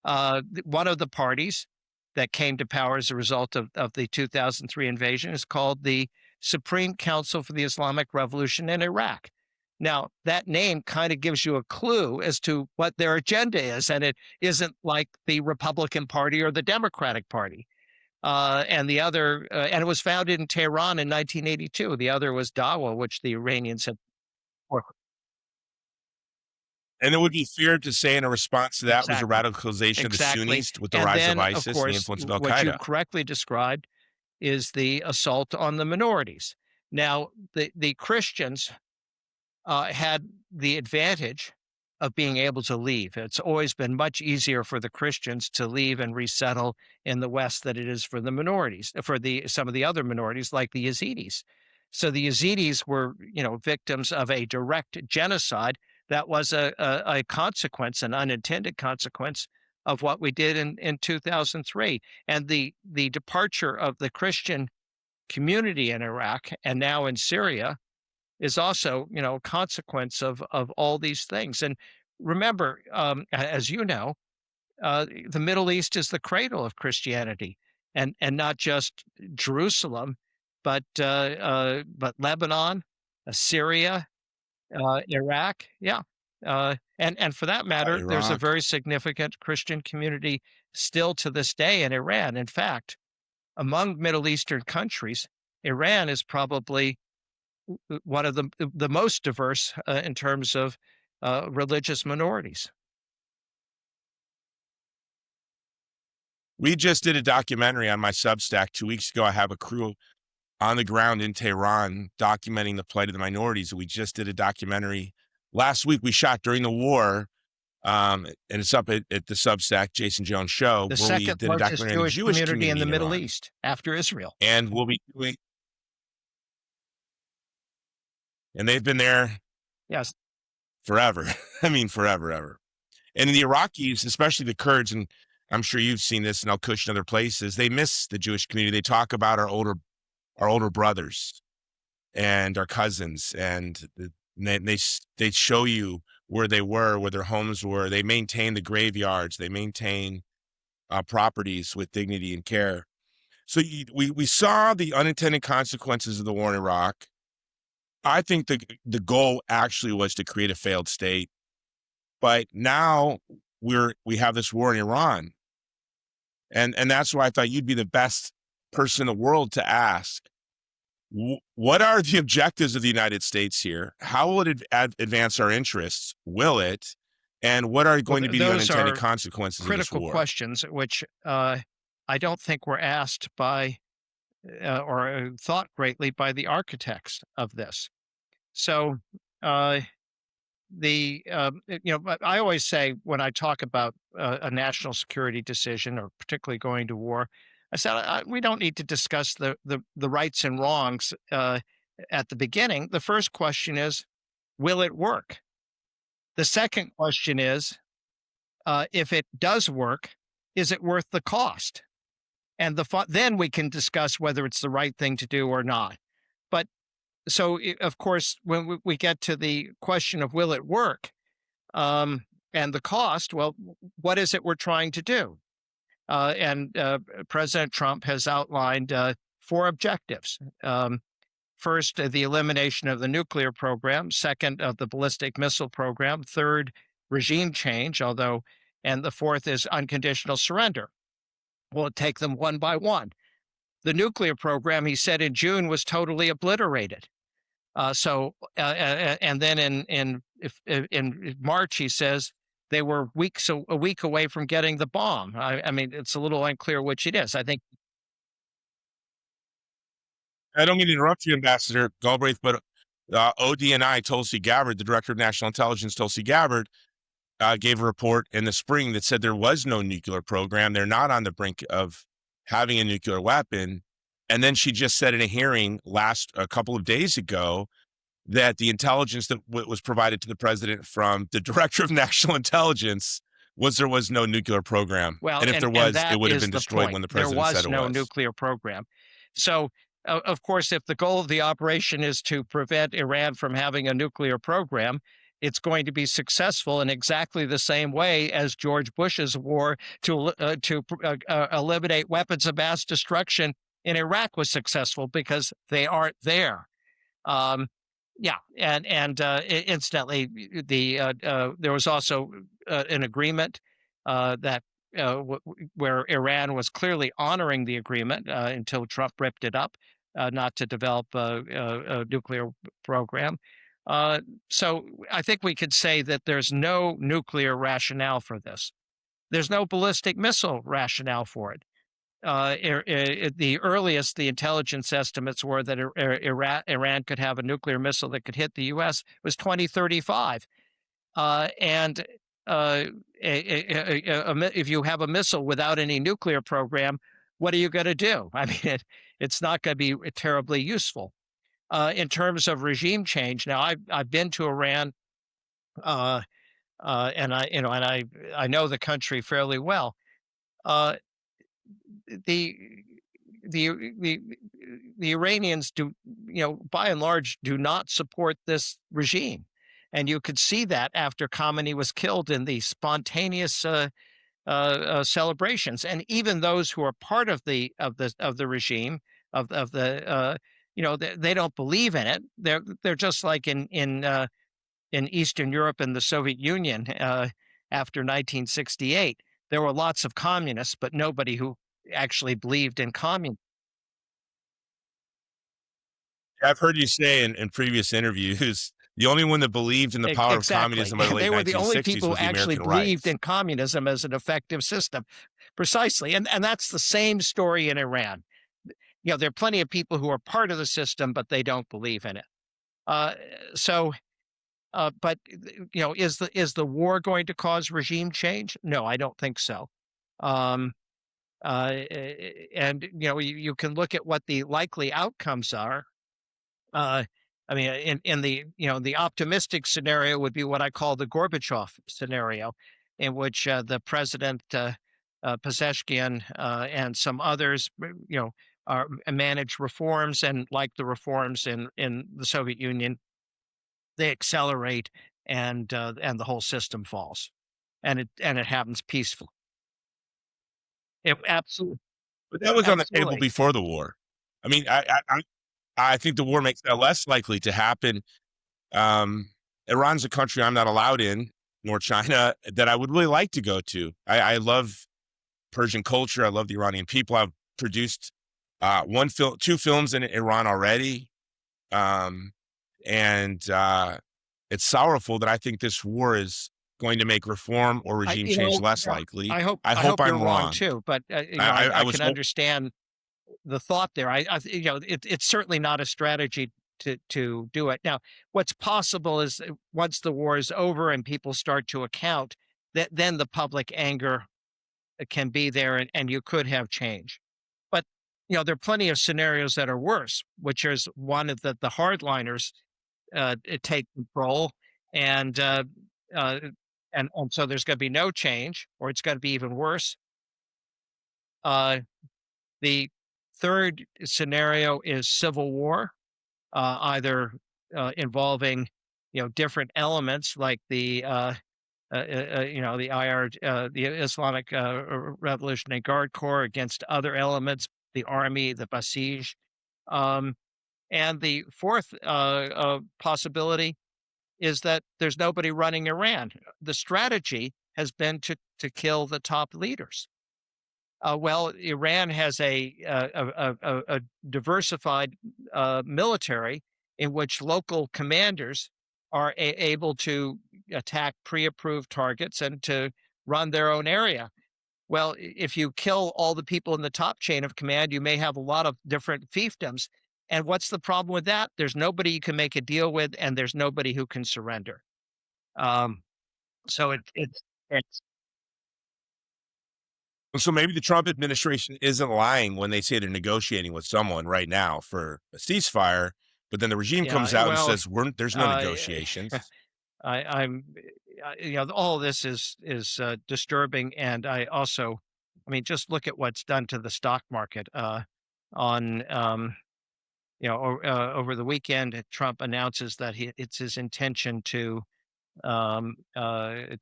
One of the parties that came to power as a result of the 2003 invasion is called the Supreme Council for the Islamic Revolution in Iraq. Now, that name kind of gives you a clue as to what their agenda is, and it isn't like the Republican Party or the Democratic Party. And it was founded in Tehran in 1982. The other was Dawa, which the Iranians had. And it would be fair to say, in a response to that, was a radicalization of the Sunnis with the rise of ISIS and the influence of Al Qaeda. What you correctly described is the assault on the minorities. Now, the Christians had the advantage of being able to leave. It's always been much easier for the Christians to leave and resettle in the West than it is for the minorities, for some of the other minorities like the Yazidis. So the Yazidis were, victims of a direct genocide that was a consequence, an unintended consequence of what we did in 2003. And the departure of the Christian community in Iraq and now in Syria is also, a consequence of all these things. And remember, as you know, the Middle East is the cradle of Christianity, and not just Jerusalem, but Lebanon, Syria, Iraq, yeah. And for that matter, there's a Iraq. very significant Christian community still to this day in Iran. In fact, among Middle Eastern countries, Iran is probably one of the most diverse in terms of religious minorities. We just did a documentary on my Substack 2 weeks ago. I have a crew on the ground in Tehran documenting the plight of the minorities. We just did a documentary last week. We shot during the war, and it's up at the Substack Jason Jones Show, The where we second did a largest documentary on the Jewish Jewish community in community the in Middle Iran, East after Israel. and we'll be doing. And they've been there Yes. forever. I mean, forever, ever. And the Iraqis, especially the Kurds, and I'm sure you've seen this in Al Qush and other places, they miss the Jewish community. They talk about our older brothers and our cousins, and they show you where they were, where their homes were. They maintain the graveyards. They maintain properties with dignity and care. So we saw the unintended consequences of the war in Iraq. I think the goal actually was to create a failed state, but now we have this war in Iran, and that's why I thought you'd be the best person in the world to ask. What are the objectives of the United States here? How will it advance our interests? Will it? And what are Well, going to be the those unintended are consequences of this critical war? questions, which I don't think were asked by or thought greatly by the architects of this. So, uh, but I always say when I talk about a national security decision or particularly going to war, I said we don't need to discuss the rights and wrongs at the beginning. The first question is, will it work? The second question is, if it does work, is it worth the cost? And then we can discuss whether it's the right thing to do or not. But so, of course, when we get to the question of will it work, and the cost, well, what is it we're trying to do? And President Trump has outlined four objectives. First, the elimination of the nuclear program. Second, of the ballistic missile program. Third, regime change, and the fourth is unconditional surrender. We'll take them one by one. The nuclear program, he said in June, was totally obliterated. And then in March, he says they were a week away from getting the bomb. I mean, it's a little unclear which it is. I think. I don't mean to interrupt you, Ambassador Galbraith, but ODNI, Tulsi Gabbard, the Director of National Intelligence, Tulsi Gabbard, gave a report in the spring that said there was no nuclear program. They're not on the brink of having a nuclear weapon. And then she just said in a hearing a couple of days ago that the intelligence that was provided to the president from the Director of National Intelligence was there was no nuclear program. Well, And if there was, that it would have is been the destroyed point. when the There president said was it no was. nuclear program. So, of course, if the goal of the operation is to prevent Iran from having a nuclear program, it's going to be successful in exactly the same way as George Bush's war to eliminate weapons of mass destruction in Iraq was successful, because they aren't there. Yeah, and incidentally, there was also an agreement that where Iran was clearly honoring the agreement until Trump ripped it up, not to develop a nuclear program. So I think we could say that there's no nuclear rationale for this. There's no ballistic missile rationale for it. The earliest the intelligence estimates were that Iran could have a nuclear missile that could hit the U.S. was 2035. And if you have a missile without any nuclear program, what are you going to do? I mean, it's not going to be terribly useful. In terms of regime change, now I've been to Iran, and I know the country fairly well. The the the Iranians do, by and large, do not support this regime, and you could see that after Khamenei was killed in the spontaneous celebrations, and even those who are part of the regime they don't believe in it. They're just like in in Eastern Europe and the Soviet Union after 1968, there were lots of communists, but nobody who actually believed in communism. I've heard you say in previous interviews, the only one that believed in the power of Exactly. communism by the late They were the only 1960s people who was the actually American believed right. in communism as an effective system. Precisely. And that's the same story in Iran. There are plenty of people who are part of the system, but they don't believe in it. Uh, so, but is the war going to cause regime change? No, I don't think so. Um, and you can look at what the likely outcomes are. Uh, I mean, in the optimistic scenario would be what I call the Gorbachev scenario, in which the president Pezeshkian and some others, manage reforms, and like the reforms in the Soviet Union, they accelerate, and the whole system falls, and it happens peacefully. Absolutely, But that was on the table absolutely. before the war. I mean, I think the war makes that less likely to happen. Um, Iran's a country I'm not allowed in, nor China, that I would really like to go to. I love Persian culture. I love the Iranian people. I've produced two films in Iran already, um, and it's sorrowful that I think this war is going to make reform or I regime you change know less yeah, likely. I hope I I hope hope you're I'm wrong wrong. too, but I I was can understand the thought there. It's certainly not a strategy to do it. Now, what's possible is, once the war is over and people start to account, that then the public anger can be there, and you could have change. But there are plenty of scenarios that are worse, which is one of the hardliners take control, and uh, and so there's going to be no change, or it's going to be even worse. Uh, the third scenario is civil war, either involving different elements like the the Islamic Revolutionary Guard Corps against other elements, the army, the Basij. Um, and the fourth possibility is that there's nobody running Iran. The strategy has been to kill the top leaders. Well, Iran has a diversified military, in which local commanders are able to attack pre-approved targets and to run their own area. Well, if you kill all the people in the top chain of command, you may have a lot of different fiefdoms. And what's the problem with that? There's nobody you can make a deal with, and there's nobody who can surrender. Um, so it's So maybe the Trump administration isn't lying when they say they're negotiating with someone right now for a ceasefire, but then the regime comes yeah. out and Well, says there's no uh, negotiations. I'm, all of this is disturbing, and I mean, just look at what's done to the stock market. On Over the weekend, Trump announces that it's his intention to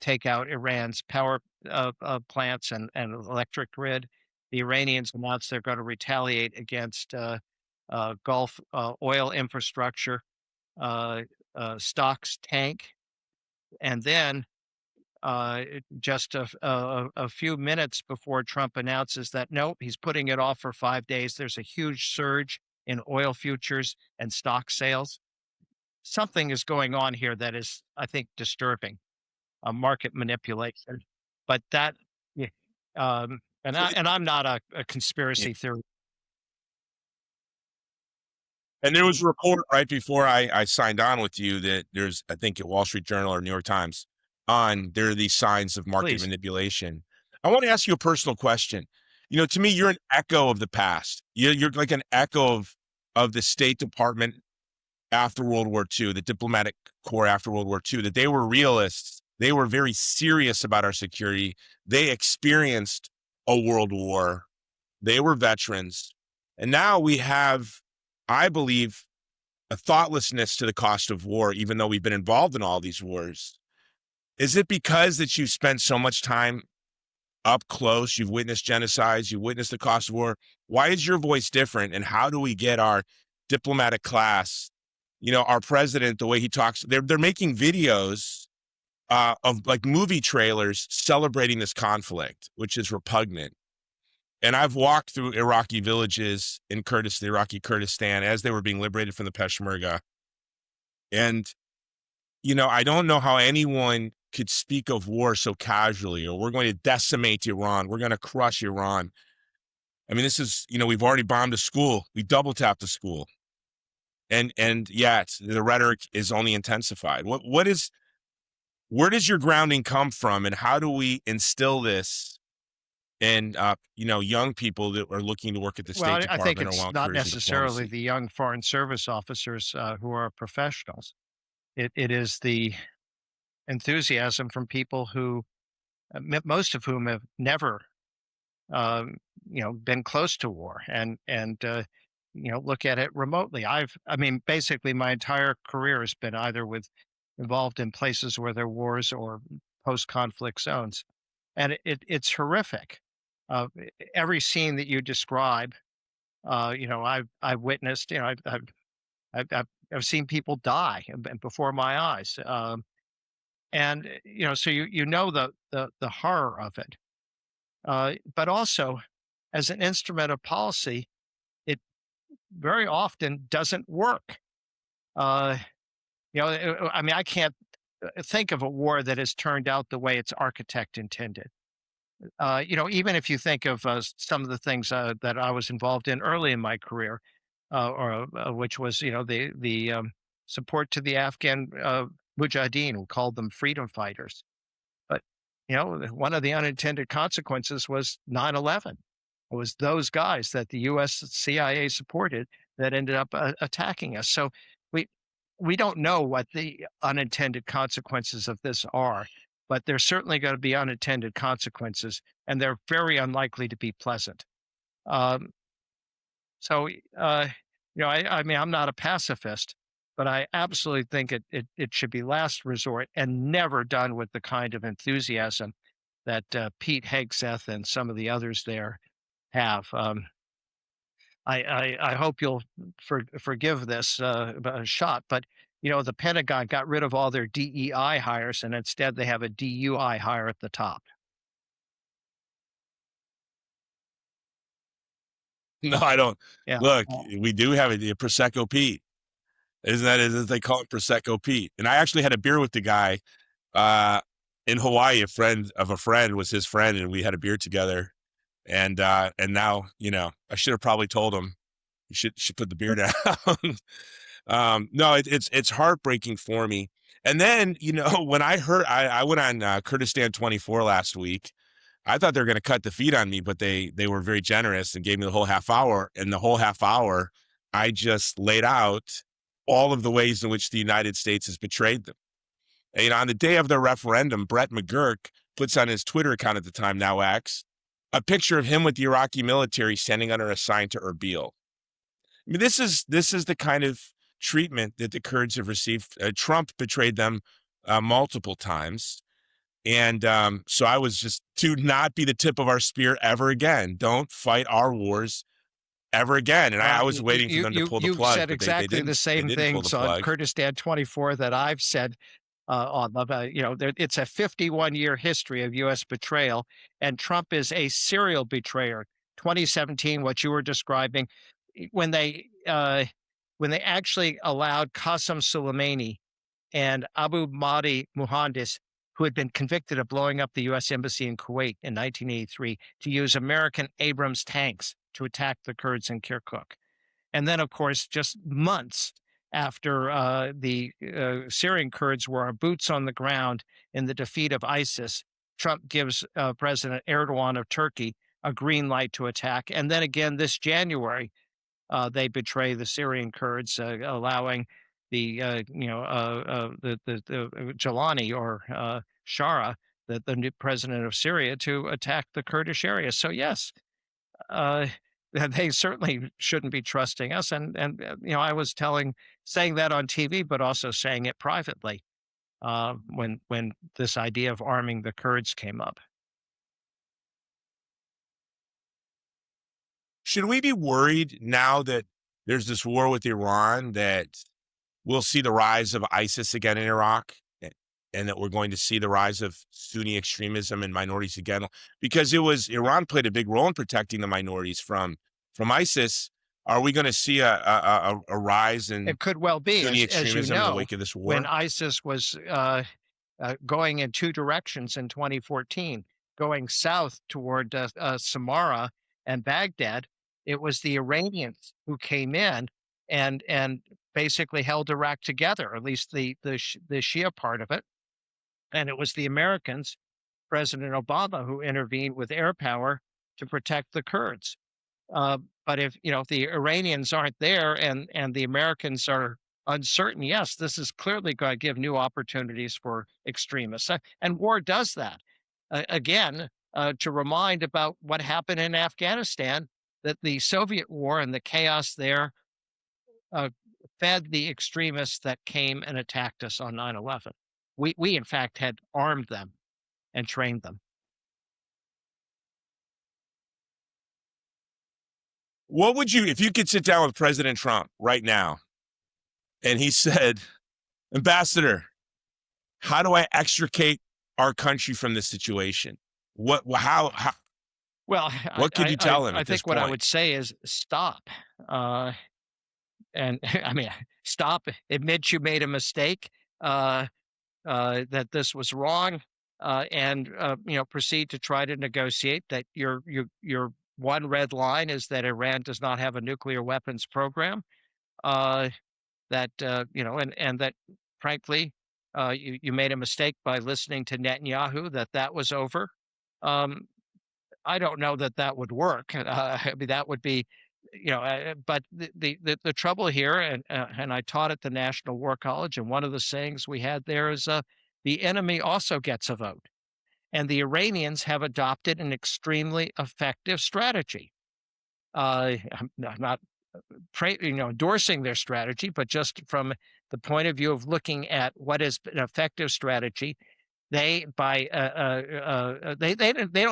take out Iran's power plants and electric grid. The Iranians announced they're going to retaliate against Gulf oil infrastructure. Uh, Stocks tank, and then just a few minutes before Trump announces that nope, he's putting it off for 5 days, there's a huge surge in oil futures and stock sales. Something is going on here that is, I think, disturbing. A market manipulation, but that, yeah, So I'm not a yeah. conspiracy theory. And there was a report right before I signed on with you that there's, I think, at Wall Street Journal or New York Times, there are these signs of market Please, manipulation. I want to ask you a personal question. To me, you're an echo of the past. You're like an echo of the State Department after World War II, the diplomatic corps after World War II, that they were realists. They were very serious about our security. They experienced a world war. They were veterans. And now we have, I believe, a thoughtlessness to the cost of war, even though we've been involved in all these wars. Is it because that you've spent so much time up close, you've witnessed genocides, you've witnessed the cost of war? Why is your voice different? And how do we get our diplomatic class, our president, the way he talks, they're making videos of like movie trailers celebrating this conflict, which is repugnant. And I've walked through Iraqi villages in Kurdistan, Iraqi Kurdistan, as they were being liberated from the Peshmerga. And, I don't know how anyone could speak of war so casually, or we're going to decimate Iran. We're going to crush Iran. I mean, this is, we've already bombed a school. We double tapped the school. And yet the rhetoric is only intensified. Where does your grounding come from, and how do we instill this in, young people that are looking to work at the Well, State I think Department or it's want not careers in necessarily diplomacy? the young Foreign Service officers who are professionals. It is the enthusiasm from people who, most of whom have never, been close to war and look at it remotely. I mean, basically, my entire career has been either involved in places where there are wars or post-conflict zones, and it's horrific. Every scene that you describe, I've witnessed. I've seen people die before my eyes, and so you know the horror of it. But also, as an instrument of policy, it very often doesn't work. Uh, I mean, I can't think of a war that has turned out the way its architect intended. Even if you think of some of the things that I was involved in early in my career, or which was the support to the Afghan Mujahideen, we called them freedom fighters. But one of the unintended consequences was 9/11. It was those guys that the U.S. CIA supported that ended up attacking us. So we we don't know what the unintended consequences of this are, but there's certainly going to be unintended consequences, and they're very unlikely to be pleasant. Um, so, I mean, I'm not a pacifist, but I absolutely think it should be last resort and never done with the kind of enthusiasm that Pete Hegseth and some of the others there have. I hope you'll forgive this shot, but the Pentagon got rid of all their DEI hires, and instead they have a DUI hire at the top. No, I don't. Yeah. Look, we do have a Prosecco Pete. Isn't that, as they call him, Prosecco Pete? And I actually had a beer with the guy uh, in Hawaii. A friend of a friend was his friend, and we had a beer together. And now, I should have probably told him you should put the beer down. No, it's heartbreaking for me. And then, when I heard, I went on Kurdistan 24 last week. I thought they were going to cut the feed on me, but they were very generous and gave me the whole half hour. And the whole half hour, I just laid out all of the ways in which the United States has betrayed them. And, on the day of the referendum, Brett McGurk puts on his Twitter account at the time, now X, a picture of him with the Iraqi military standing under a sign to Erbil. I mean, this is the kind of treatment that the Kurds have received. Trump betrayed them multiple times. And so I was just, to not be the tip of our spear ever again. Don't fight our wars ever again. And I was waiting for them to pull the You've plug, said but they exactly the didn't. They same didn't pull the things on plug. Kurdistan 24 that I've said it's a 51-year history of U.S. betrayal, and Trump is a serial betrayer. 2017, what you were describing, when they actually allowed Qasem Soleimani and Abu Mahdi Muhandis, who had been convicted of blowing up the U.S. Embassy in Kuwait in 1983, to use American Abrams tanks to attack the Kurds in Kirkuk. And then, of course, just months after the Syrian Kurds were boots on the ground in the defeat of ISIS, Trump gives President Erdogan of Turkey a green light to attack. And then again this January, they betray the Syrian Kurds, allowing the Jalani or Shara, the new president of Syria, to attack the Kurdish area. So yes, uh, they certainly shouldn't be trusting us. And I was saying that on TV, but also saying it privately when this idea of arming the Kurds came up. Should we be worried now that there's this war with Iran, that we'll see the rise of ISIS again in Iraq, and that we're going to see the rise of Sunni extremism and minorities again, because Iran played a big role in protecting the minorities from ISIS. Are we going to see a rise in It could well be, Sunni as you extremism in the know, wake of this when war? ISIS was going in two directions in 2014, going south toward Samarra and Baghdad. It was the Iranians who came in and basically held Iraq together, at least the Shia part of it. And it was the Americans, President Obama, who intervened with air power to protect the Kurds. But if the Iranians aren't there and the Americans are uncertain, yes, this is clearly going to give new opportunities for extremists. And war does that. Again, to remind about what happened in Afghanistan, that the Soviet war and the chaos there uh, fed the extremists that came and attacked us on 9/11. We in fact had armed them and trained them. What would you, if you could sit down with President Trump right now and he said, Ambassador, how do I extricate our country from this situation? How Well, what could you tell him I at this think what I point? would say is stop. And I mean, stop, admit you made a mistake, that this was wrong, and proceed to try to negotiate. That your one red line is that Iran does not have a nuclear weapons program. Uh, that and that frankly, you made a mistake by listening to Netanyahu. That was over. Um, I don't know that that would work. I mean, that would be, but the trouble here, and I taught at the National War College, and one of the sayings we had there is, the enemy also gets a vote, and the Iranians have adopted an extremely effective strategy. I'm not endorsing their strategy, but just from the point of view of looking at what is an effective strategy, they don't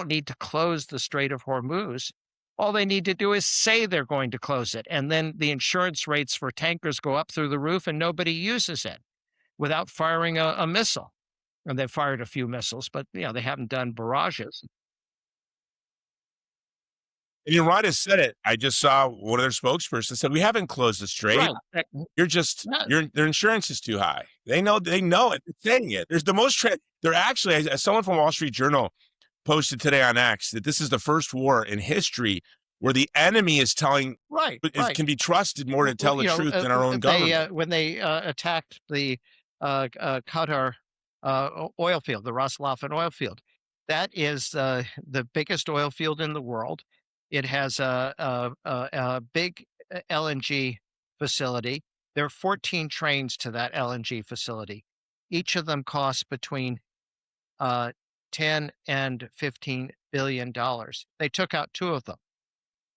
need to close the Strait of Hormuz. All they need to do is say they're going to close it, and then the insurance rates for tankers go up through the roof, and nobody uses it without firing a missile. And they've fired a few missiles, but they haven't done barrages. And Iran has said it. I just saw one of their spokespersons said, we haven't closed the strait. Right. Their insurance is too high. They know it. They're saying it. There's the most they're actually, as someone from Wall Street Journal posted today on X, that this is the first war in history where the enemy is telling Right. can be trusted more to tell the truth than our own government. When they attacked the Qatar oil field, the Ras Laffan oil field, that is the biggest oil field in the world. It has a big LNG facility. There are 14 trains to that LNG facility. Each of them costs between 10 and $15 billion. They took out two of them.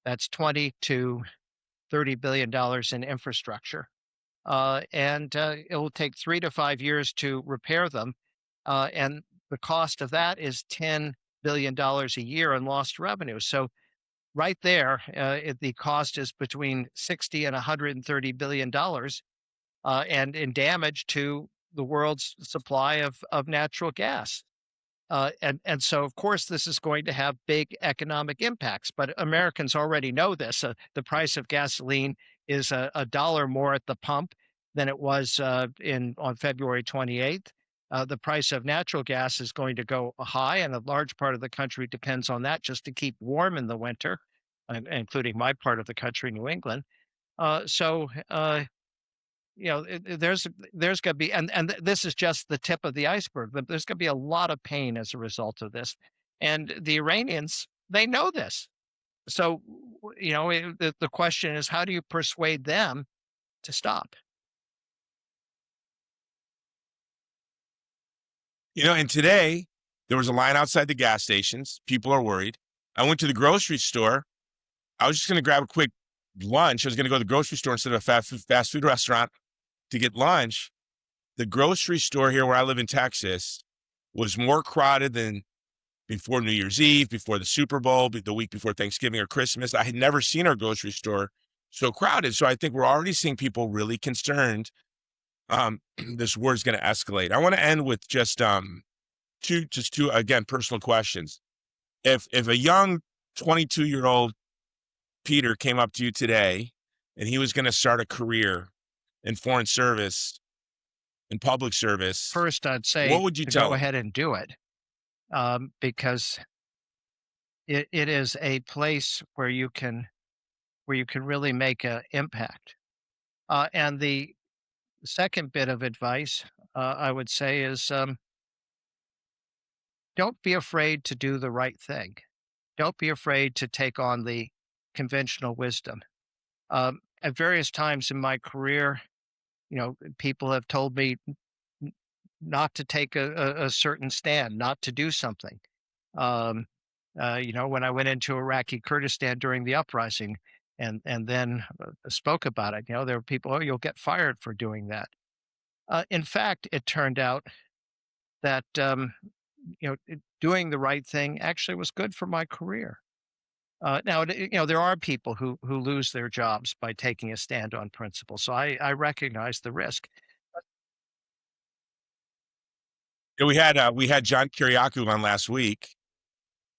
That's 20 to $30 billion in infrastructure. And it will take 3 to 5 years to repair them. And the cost of that is $10 billion a year in lost revenue. So right there, the cost is between 60 and $130 billion, and in damage to the world's supply of natural gas. And so, of course, this is going to have big economic impacts. But Americans already know this. The price of gasoline is a dollar more at the pump than it was on February 28th. The price of natural gas is going to go high, and a large part of the country depends on that just to keep warm in the winter, including my part of the country, New England. There's going to be, and this is just the tip of the iceberg. There's going to be a lot of pain as a result of this, and the Iranians, they know this. So, the question is, how do you persuade them to stop? And today there was a line outside the gas stations. People are worried. I went to the grocery store. I was just going to grab a quick lunch. I was going to go to the grocery store instead of a fast food restaurant to get lunch. The grocery store here where I live in Texas was more crowded than before New Year's Eve, before the Super Bowl, the week before Thanksgiving or Christmas. I had never seen our grocery store so crowded. So I think we're already seeing people really concerned this war's going to escalate. I want to end with just two again personal questions. If a young 22-year-old Peter came up to you today and he was going to start a career in foreign service, in public service, First, I'd what say would you to tell go him? ahead and do it, because it is a place where you can really make an impact. And the second bit of advice I would say is, don't be afraid to do the right thing. Don't be afraid to take on the conventional wisdom. At various times in my career, people have told me n- not to take a certain stand, not to do something. Um, when I went into Iraqi Kurdistan during the uprising and then spoke about it, there were people, oh, you'll get fired for doing that. In fact, it turned out that doing the right thing actually was good for my career. Now, there are people who lose their jobs by taking a stand on principle. So I recognize the risk. Yeah, we had John Kiriakou on last week,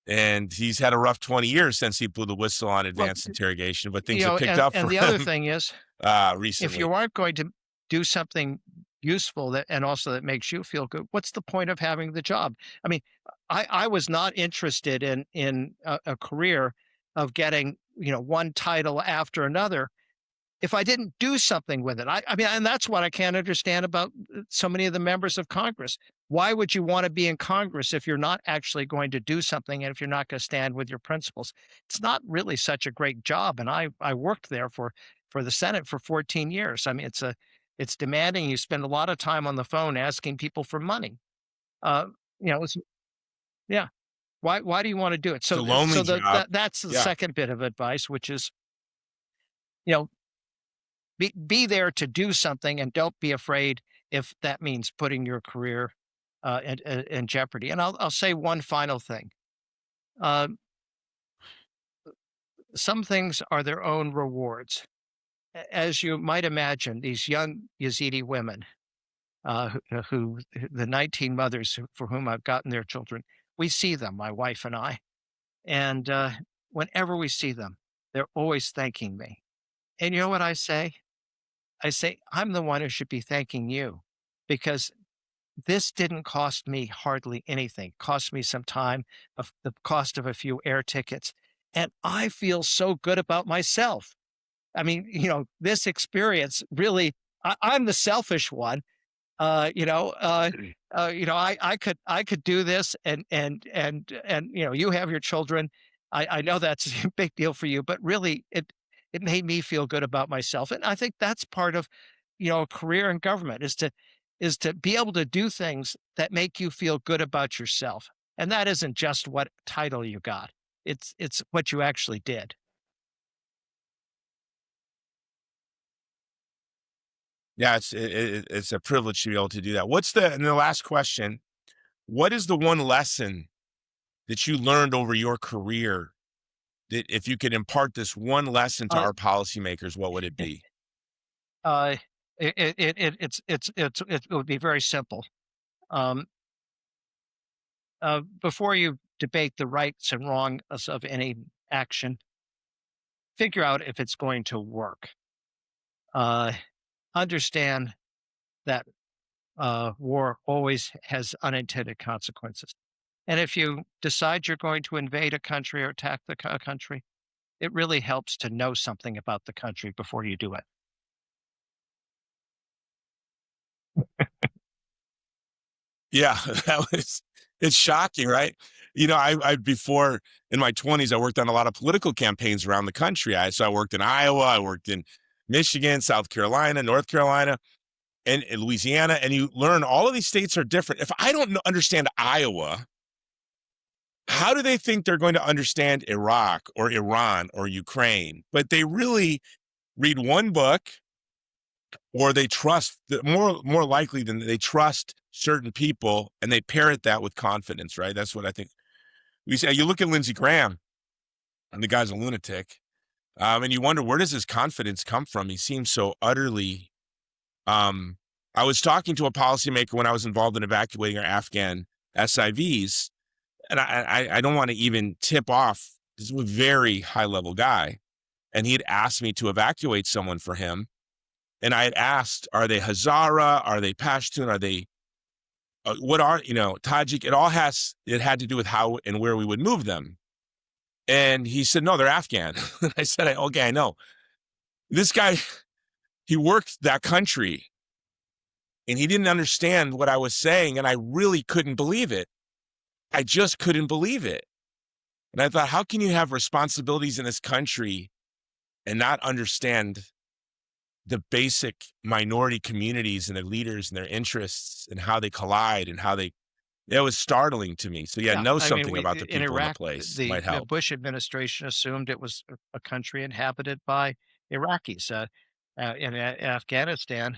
and he's had a rough 20 years since he blew the whistle on Well, advanced interrogation, but things have picked and up and for the other him thing is, if recently. you aren't going to do something useful that and also that makes you feel good, what's the point of having the job? I mean, I was not interested in a career of getting one title after another if I didn't do something with it. I mean, and that's what I can't understand about so many of the members of Congress. Why would you want to be in Congress if you're not actually going to do something and if you're not going to stand with your principles? It's not really such a great job. And I worked there for the Senate for 14 years. I mean, it's demanding. You spend a lot of time on the phone asking people for money. Uh, it's, yeah. Why do you want to do it? It's a So lonely job. that's the Yeah. second bit of advice, which is you know be there to do something and don't be afraid if that means putting your career in jeopardy. And I'll say one final thing. Uh, some things are their own rewards. As you might imagine, these young Yazidi women, the 19 mothers for whom I've gotten their children, we see them, my wife and I, and whenever we see them, they're always thanking me. And you know what I say? I say, I'm the one who should be thanking you because this didn't cost me hardly anything. It cost me some time, of the cost of a few air tickets, and I feel so good about myself. I mean, this experience really I'm the selfish one. I could do this and you have your children. I know that's a big deal for you, but really it made me feel good about myself. And I think that's part of, a career in government is to be able to do things that make you feel good about yourself. And that isn't just what title you got. It's what you actually did. Yeah, it's a privilege to be able to do that. And the last question, what is the one lesson that you learned over your career that if you could impart this one lesson to Uh, our policymakers, what would it be? uh, it would be very simple. Um, before you debate the rights and wrongs of any action, figure out if it's going to work. Uh, Understand that war always has unintended consequences. And if you decide you're going to invade a country or attack a country, it really helps to know something about the country before you do it. Yeah, it's shocking, right? I before in my 20s, I worked on a lot of political campaigns around the country. So I worked in Iowa, I worked in Michigan, South Carolina, North Carolina, and in Louisiana. And you learn all of these states are different. If I don't understand Iowa, how do they think they're going to understand Iraq or Iran or Ukraine? But they really read one book, or they trust more likely than they trust certain people, and they parrot that with confidence, right? That's what I think we say. You look at Lindsey Graham, and the guy's a lunatic, and you wonder, where does his confidence come from? He seems so utterly um I was talking to a policymaker when I was involved in evacuating our Afghan SIVs, and I don't want to even tip off. This is a very high level guy, and he had asked me to evacuate someone for him. And I had asked, are they Hazara? Are they Pashtun? Are they, what are, Tajik? It had to do with how and where we would move them. And he said, no, they're Afghan. And I said, okay, I know. This guy, he worked that country and he didn't understand what I was saying. And I really couldn't believe it. I just couldn't believe it. And I thought, how can you have responsibilities in this country and not understand the basic minority communities and their leaders and their interests and how they collide and it was startling to me. So know something about the people in Iraq, the place the might help. Bush administration assumed it was a country inhabited by Iraqis. In Afghanistan,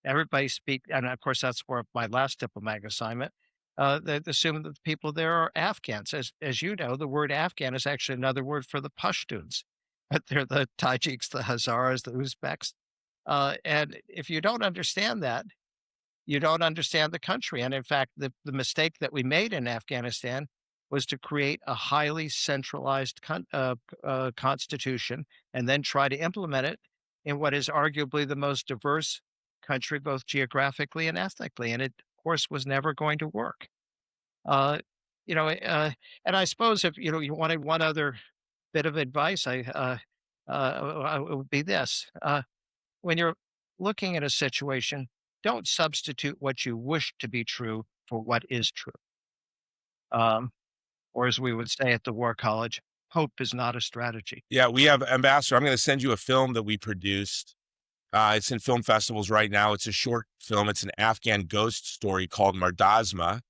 everybody and of course that's where my last diplomatic assignment. They assume that the people there are Afghans. As you know, the word Afghan is actually another word for the Pashtuns. But they're the Tajiks, the Hazaras, the Uzbeks. And if you don't understand that, you don't understand the country. And in fact, the mistake that we made in Afghanistan was to create a highly centralized constitution and then try to implement it in what is arguably the most diverse country, both geographically and ethnically. And it, of course, was never going to work. And I suppose if you wanted one other bit of advice, it would be this: when you're looking at a situation, don't substitute what you wish to be true for what is true. Or as we would say at the War College, hope is not a strategy. Yeah, we have Ambassador. I'm going to send you a film that we produced. It's in film festivals right now. It's a short film. It's an Afghan ghost story called Mardazma.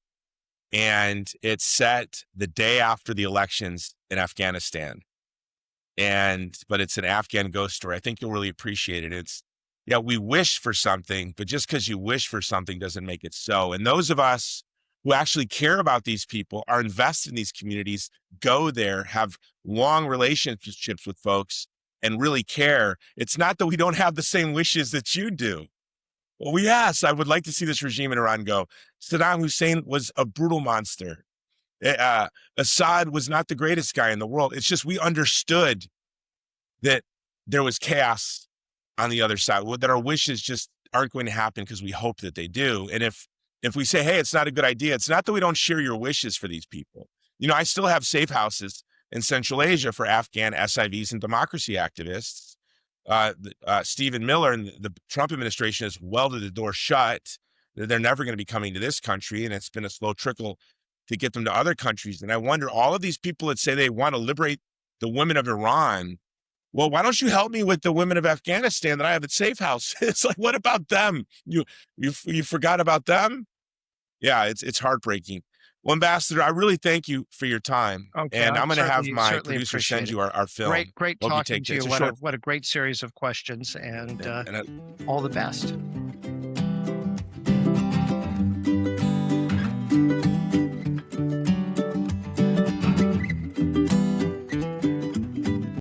And it's set the day after the elections in Afghanistan. But it's an Afghan ghost story. I think you'll really appreciate it. We wish for something, but just because you wish for something doesn't make it so. And those of us who actually care about these people, are invested in these communities, go there, have long relationships with folks, and really care. It's not that we don't have the same wishes that you do. Well, I would like to see this regime in Iran go. Saddam Hussein was a brutal monster. Assad was not the greatest guy in the world. It's just we understood that there was chaos on the other side, that our wishes just aren't going to happen because we hope that they do. And if we say, hey, it's not a good idea, it's not that we don't share your wishes for these people. I still have safe houses in Central Asia for Afghan SIVs and democracy activists. Stephen Miller and the Trump administration has welded the door shut. They're never going to be coming to this country, and it's been a slow trickle to get them to other countries. And I wonder, all of these people that say they want to liberate the women of Iran, well, why don't you help me with the women of Afghanistan that I have at safe house? It's like, what about them? You forgot about them? Yeah, it's heartbreaking. Well, Ambassador, I really thank you for your time. Okay, and I'm going to have my certainly producer send you our film. Great Hope talking to you. What What a great series of questions, and all the best.